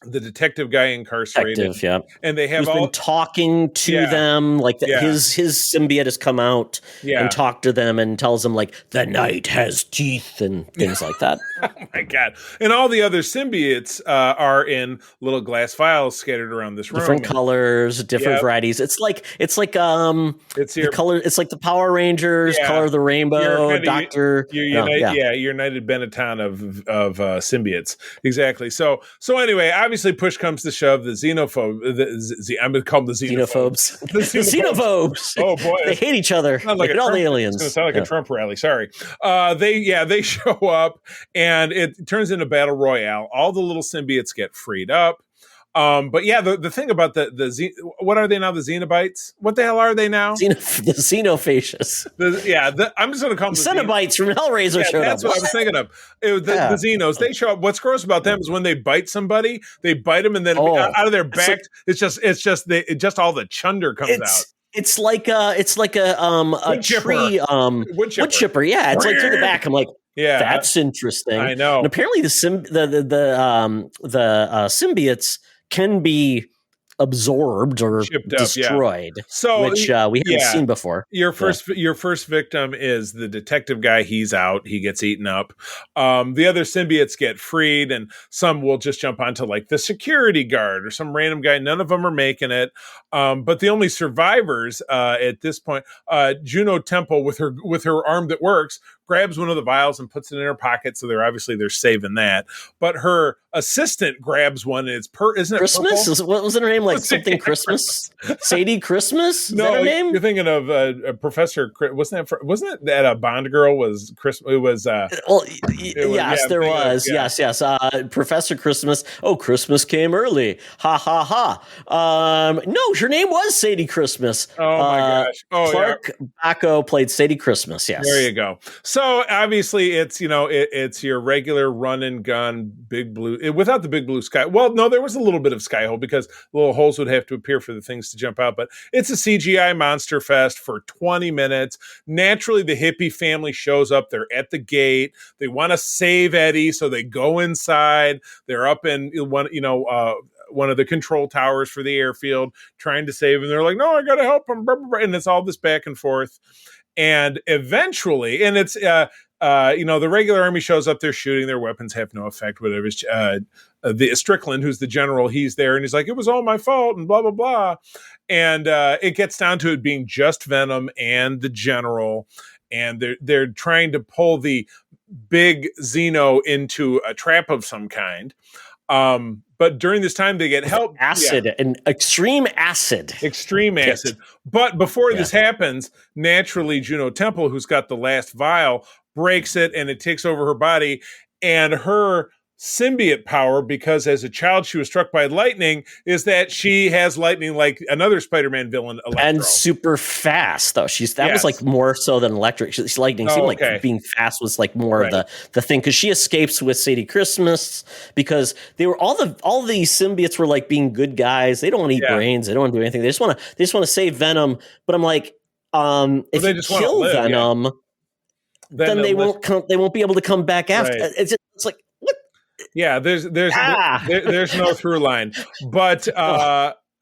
the detective guy incarcerated, and they have been talking to them, like his symbiote has come out and talked to them and tells them like the night has teeth and things like that. Oh my god! And all the other symbiotes are in little glass vials scattered around this room, different colors, different varieties. It's like the color. It's like the Power Rangers, color of the rainbow, Doctor. Your United Benetton of symbiotes, exactly. So anyway, obviously push comes to shove. The xenophobe, I'm going to call them the xenophobes. The xenophobes. Oh boy, they hate each other. Like all the aliens. It's going to sound like a Trump rally. Sorry. They show up and it turns into battle royale. All the little symbiotes get freed up. But the thing about what are they now? The Xenobites? What the hell are they now? The Xenophages. I'm just going to call them Cenobites from Hellraiser showed up. That's what I was thinking of. The Xenos, they show up. What's gross about them is when they bite somebody, they bite them and then out of their back, it's just all the chunder comes out. It's like a tree wood chipper. Yeah, it's like through the back. I'm like, that's interesting. I know. And apparently the symbiotes can be absorbed or destroyed, which we haven't seen before. Your first victim is the detective guy. He's out. He gets eaten up. The other symbiotes get freed, and some will just jump onto like the security guard or some random guy. None of them are making it. But the only survivors at this point, Juno Temple with her arm that works, grabs one of the vials and puts it in her pocket. So they're saving that. But her assistant grabs one, and isn't it Christmas? purple? What was her name? Like something Christmas? Sadie Christmas? Is that her name? You're thinking of Professor. Wasn't that a Bond girl? Was Christmas? It was. Yes, there was. Yeah. Yes. Professor Christmas. Oh, Christmas came early. Ha ha ha. No, her name was Sadie Christmas. Oh my gosh. Oh, Clark Bacco played Sadie Christmas. Yes. There you go. So obviously it's it's your regular run and gun big blue without the big blue sky. Well, no, there was a little bit of sky hole because little holes would have to appear for the things to jump out. But it's a CGI monster fest for 20 minutes. Naturally, the hippie family shows up. They're at the gate. They want to save Eddie, so they go inside. They're up in one of the control towers for the airfield trying to save him. They're like, no, I got to help him. And it's all this back and forth. And eventually, and it's, the regular army shows up, they're shooting, their weapons have no effect, whatever. The Strickland, who's the general, he's there and he's like, it was all my fault and blah, blah, blah. And it gets down to it being just Venom and the general. And they're trying to pull the big Xeno into a trap of some kind. But during this time, they get help. And extreme acid. But before this happens, naturally, Juno Temple, who's got the last vial, breaks it and it takes over her body. And her symbiote power, because as a child she was struck by lightning, is that she has lightning like another Spider-Man villain, Electro. And super fast, though. That was like more so than electric. Lightning seemed like being fast was like more of the thing, because she escapes with Sadie Christmas, because they were all these symbiotes were like being good guys. They don't want to eat brains. They don't want to do anything. They just want to save Venom. But I'm like, if they just kill Venom, then they won't be able to come back after. Right. It's like, what? Yeah, there's no through line, but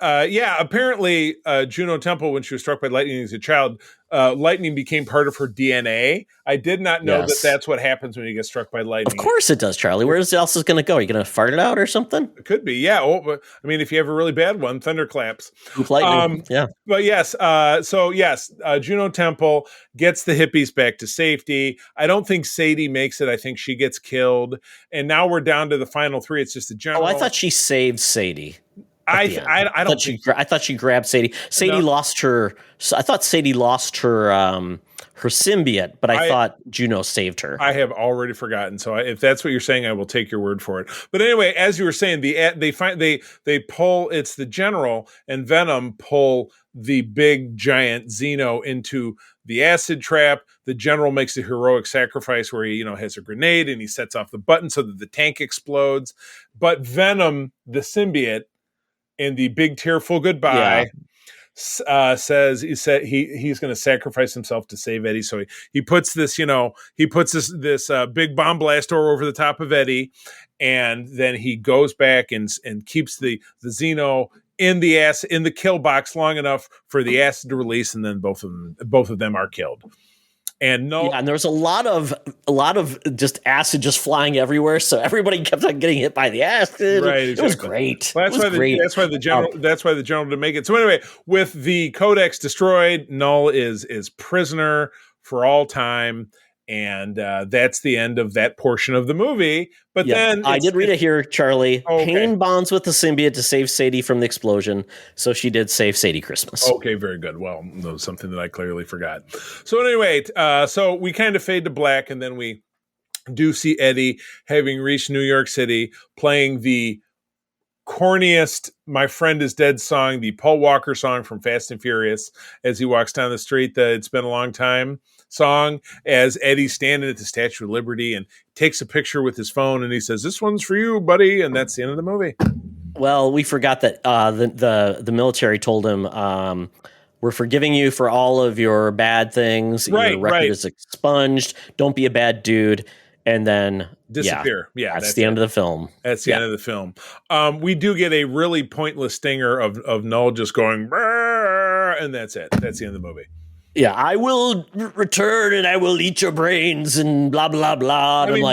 apparently Juno Temple, when she was struck by lightning as a child, lightning became part of her DNA. I did not know that that's what happens when you get struck by lightning. Of course it does, Charlie. Where else is going to go? Are you going to fart it out or something? It could be, yeah. I mean, if you have a really bad one, thunderclaps. Lightning, yeah. But yes, Juno Temple gets the hippies back to safety. I don't think Sadie makes it. I think she gets killed. And now we're down to the final three. It's just a general. Oh, I thought she saved Sadie. I thought she grabbed Sadie. Lost her. I thought Sadie lost her her symbiote, but I thought Juno saved her. I have already forgotten. So if that's what you're saying, I will take your word for it. But anyway, as you were saying, they pull. It's the general and Venom pull the big giant Xeno into the acid trap. The general makes a heroic sacrifice where he, has a grenade and he sets off the button so that the tank explodes. But Venom, the symbiote, in the big tearful goodbye, says he's going to sacrifice himself to save Eddie. So he puts this, this big bomb blast door over the top of Eddie, and then he goes back and keeps the Xeno in the kill box long enough for the acid to release, and then both of them are killed. And and there's a lot of just acid just flying everywhere, so everybody kept on getting hit by the acid. Right, exactly. It was great. Well, that's why the general didn't make it. So anyway, with the codex destroyed, Null is prisoner for all time, and that's the end of that portion of the movie. But then I did read it here, Charlie. Okay. Payne bonds with the symbiote to save Sadie from the explosion, so she did save Sadie Christmas. Okay, very good. Well, that was something that I clearly forgot. So anyway, so we kind of fade to black, and then we do see Eddie having reached New York City, playing the corniest "My Friend Is Dead" song, the Paul Walker song from Fast and Furious, as he walks down the street. It's been a long time song, as Eddie's standing at the Statue of Liberty and takes a picture with his phone, and he says, "This one's for you, buddy," and that's the end of the movie. Well, we forgot that the military told him, "We're forgiving you for all of your bad things. Your record is expunged. Don't be a bad dude." And then disappear. Yeah, that's the end of the film. That's the end of the film. We do get a really pointless stinger of Null just going, "Brrr," and that's it. That's the end of the movie. Yeah, I will return and I will eat your brains and blah, blah, blah. And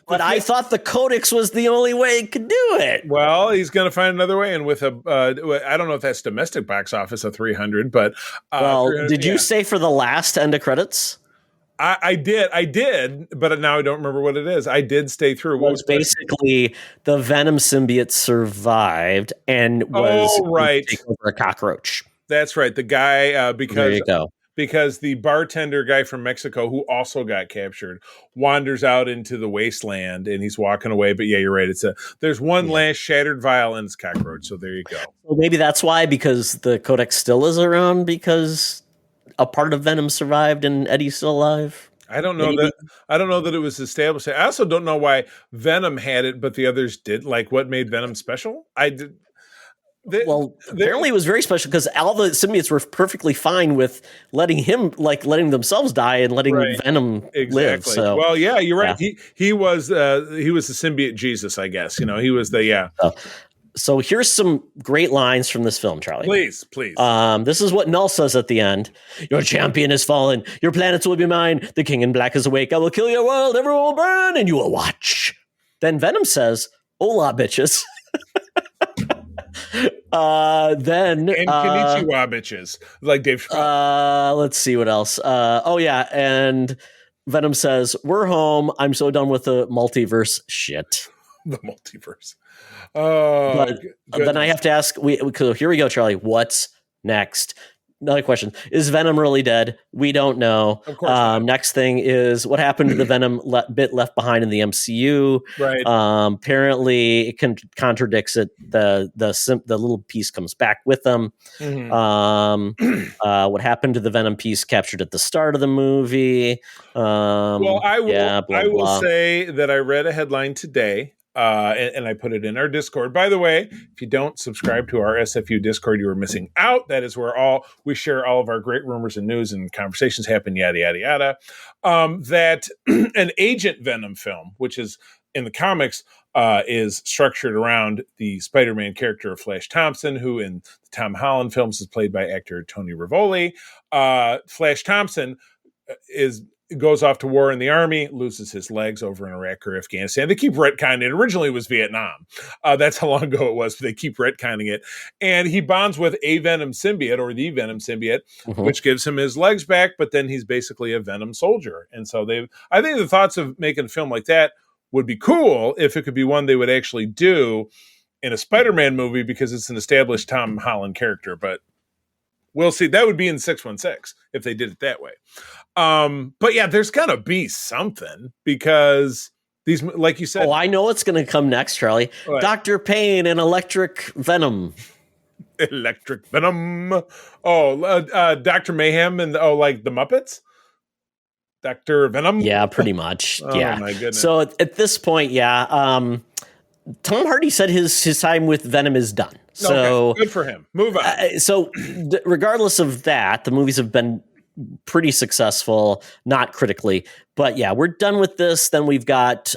I thought the codex was the only way it could do it. Well, he's going to find another way. And with I don't know if that's domestic box office of 300, but. Did you say for the last end of credits? I did, but now I don't remember what it is. I did stay through. What was basically the Venom symbiote survived and was taken over a cockroach. That's right. The guy, there you go. Because the bartender guy from Mexico, who also got captured, wanders out into the wasteland and he's walking away. But yeah, you're right. There's one last shattered vial and it's cockroach. So there you go. Well, maybe that's why, because the codex still is around, because a part of Venom survived and Eddie's still alive. I don't know that it was established. I also don't know why Venom had it, but the others did. Like, what made Venom special? Apparently it was very special because all the symbiotes were perfectly fine with letting themselves die and letting Venom live. So, well, yeah, you're right. Yeah. He was the symbiote Jesus, I guess. He was the So here's some great lines from this film, Charlie. Please. This is what Null says at the end. "Your champion has fallen. Your planets will be mine. The king in black is awake. I will kill your world. Everyone will burn, and you will watch." Then Venom says, "Hola, bitches." Then konnichiwa, bitches, like Dave Chappelle. Let's see what else. And Venom says, "We're home. I'm so done with the multiverse shit." The multiverse. Oh, then I have to ask. Here we go, Charlie. What's next? Another question. Is Venom really dead? We don't know. Of course not. Next thing is what happened to the Venom bit left behind in the MCU. Right. Apparently, it contradicts it. The little piece comes back with them. Mm-hmm. What happened to the Venom piece captured at the start of the movie? I will say that I read a headline today. And I put it in our Discord. By the way, if you don't subscribe to our SFU Discord, you are missing out. That is where we share all of our great rumors and news and conversations happen, yada, yada, yada. That an Agent Venom film, which is in the comics, is structured around the Spider-Man character of Flash Thompson, who in the Tom Holland films is played by actor Tony Rivoli. Flash Thompson goes off to war in the army, loses his legs over in Iraq or Afghanistan. They keep retconning it. Originally, it was Vietnam. That's how long ago it was, but they keep retconning it. And he bonds with a Venom symbiote, or the Venom symbiote, which gives him his legs back, but then he's basically a Venom soldier. And so I think the thoughts of making a film like that would be cool if it could be one they would actually do in a Spider-Man movie, because it's an established Tom Holland character, but we'll see. That would be in 616 if they did it that way. But yeah, there's gotta be something, because these, like you said. Oh, I know what's going to come next, Charlie. What? Dr. Payne and Electric Venom. Electric Venom. Dr. Mayhem and like the Muppets. Dr. Venom. Yeah, pretty much. Oh yeah. my goodness. So at this point, yeah, Tom Hardy said his time with Venom is done. So okay, good for him. Move on. Regardless of that, the movies have been pretty successful, not critically, but yeah, we're done with this. Then we've got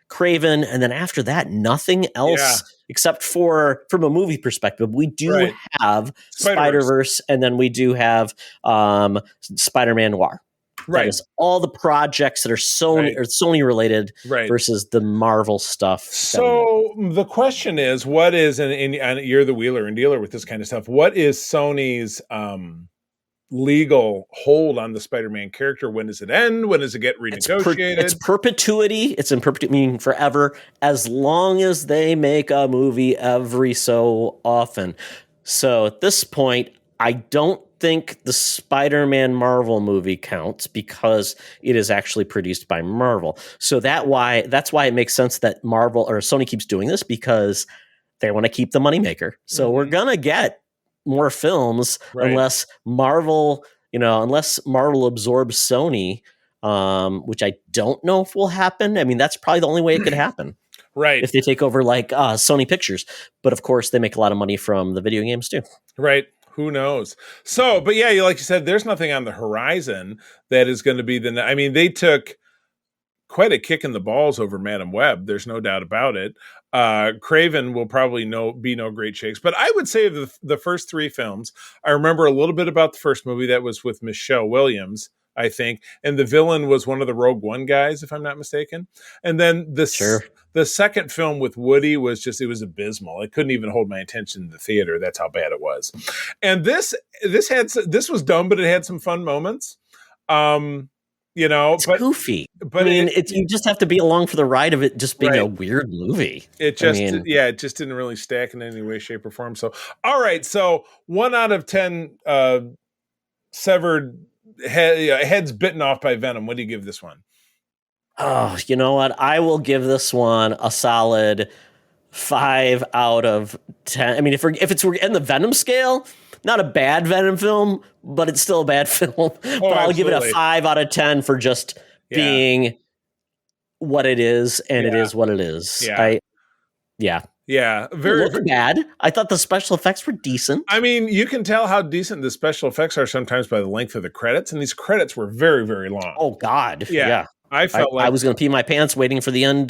Craven, and then after that, nothing else except for from a movie perspective. We do have Spider-Verse, and then we do have Spider-Man Noir. Right. That is all the projects that are Sony or Sony related versus the Marvel stuff. So the question is, what is, and you're the wheeler and dealer with this kind of stuff, what is Sony's legal hold on the Spider-Man character? When does it end? When does it get renegotiated? It's perpetuity. It's in perpetuity, meaning forever, as long as they make a movie every so often. So at this point, I don't think the Spider-Man Marvel movie counts because it is actually produced by Marvel. So that's why it makes sense that Marvel or Sony keeps doing this, because they want to keep the moneymaker. So we're gonna get more films unless Marvel absorbs Sony, which I don't know if will happen. I mean, that's probably the only way it could happen. Right. If they take over like Sony Pictures. But of course, they make a lot of money from the video games too. Right. Who knows? So, but yeah, like you said, there's nothing on the horizon that is going to be I mean, they took quite a kick in the balls over Madam Web. There's no doubt about it. Craven will probably be no great shakes. But I would say the first three films, I remember a little bit about the first movie that was with Michelle Williams, I think. And the villain was one of the Rogue One guys, if I'm not mistaken. And then the second film with Woody was it was abysmal. It couldn't even hold my attention in the theater. That's how bad it was. And this was dumb, but it had some fun moments. It's goofy. But I mean, you just have to be along for the ride of it just being a weird movie. It just didn't really stack in any way, shape, or form. So, all right. So 1 out of 10 severed heads bitten off by Venom. What do you give this one? Oh, you know what? I will give this one a solid 5 out of 10. I mean, if it's in the Venom scale, not a bad Venom film, but it's still a bad film. But I'll give it a 5 out of 10 for just being what it is, and it is what it is. Very bad. I thought the special effects were decent. I mean, you can tell how decent the special effects are sometimes by the length of the credits, and these credits were very, very long. Oh God, yeah. I felt like I was going to pee my pants waiting for the end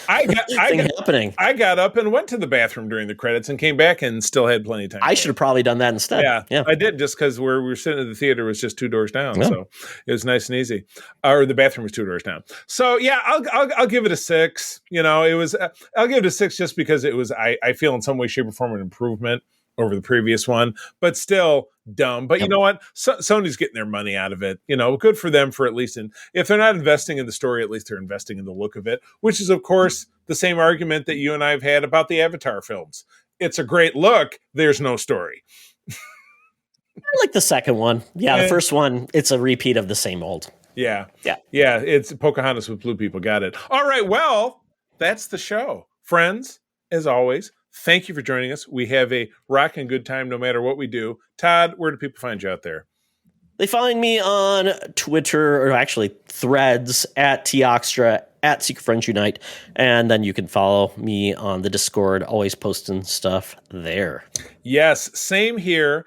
happening. I got up and went to the bathroom during the credits and came back and still had plenty of time. I should have probably done that instead. Yeah. I did, just because where we were sitting at the theater was just 2 doors down, so it was nice and easy. Or the bathroom was 2 doors down. So yeah, I'll give it a 6. I'll give it a 6 just because it was. I feel in some way, shape, or form an improvement over the previous one, but still dumb. But you know what? Sony's getting their money out of it. Good for them for at least if they're not investing in the story, at least they're investing in the look of it, which is, of course, the same argument that you and I have had about the Avatar films. It's a great look. There's no story. I like the second one. Yeah, the first one, it's a repeat of the same old. Yeah. It's Pocahontas with blue people. Got it. All right. Well, that's the show. Friends, as always, thank you for joining us. We have a rocking good time no matter what we do. Todd, where do people find you out there? They find me on Twitter, or actually Threads, at Toxtra, at Secret Friends Unite. And then you can follow me on the Discord, always posting stuff there. Yes, same here.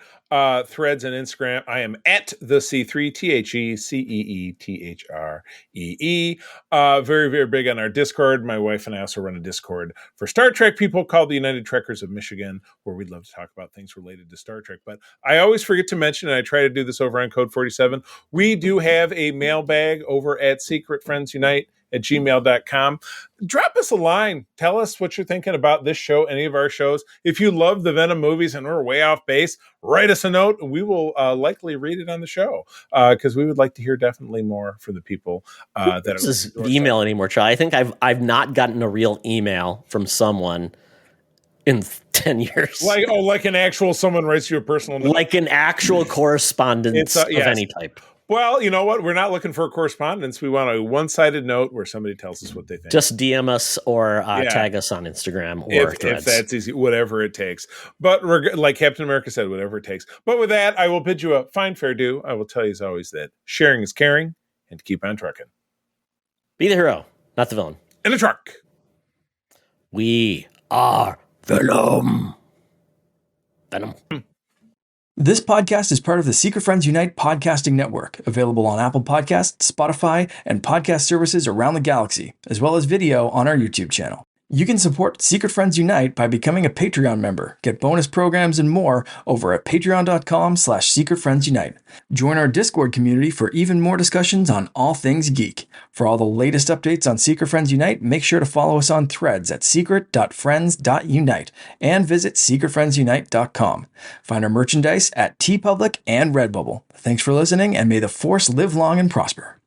Threads and Instagram. I am at the C3, TheCeeThree. Very, very big on our Discord. My wife and I also run a Discord for Star Trek people called the United Trekkers of Michigan, where we'd love to talk about things related to Star Trek. But I always forget to mention, and I try to do this over on Code 47, we do have a mailbag over at secretfriendsunite@gmail.com. Drop us a line. Tell us what you're thinking about this show, any of our shows. If you love the Venom movies and we're way off base, write us a note and we will likely read it on the show, because we would like to hear definitely more from the people that this is email anymore, Charlie. I think I've not gotten a real email from someone in 10 years. Like an actual someone writes you a personal note. Like an actual correspondence of any type. Well, you know what? We're not looking for correspondence. We want a one-sided note where somebody tells us what they think. Just DM us or tag us on Instagram or Threads. If that's easy, whatever it takes. But like Captain America said, whatever it takes. But with that, I will bid you a fine fair do. I will tell you as always that sharing is caring, and keep on trucking. Be the hero, not the villain. In a truck. We are Venom. Venom. This podcast is part of the Secret Friends Unite podcasting network, available on Apple Podcasts, Spotify, and podcast services around the galaxy, as well as video on our YouTube channel. You can support Secret Friends Unite by becoming a Patreon member, get bonus programs and more over at patreon.com/secretfriendsunite. Join our Discord community for even more discussions on all things geek. For all the latest updates on Secret Friends Unite, make sure to follow us on Threads at secret.friends.unite and visit secretfriendsunite.com. Find our merchandise at TeePublic and Redbubble. Thanks for listening, and may the Force live long and prosper.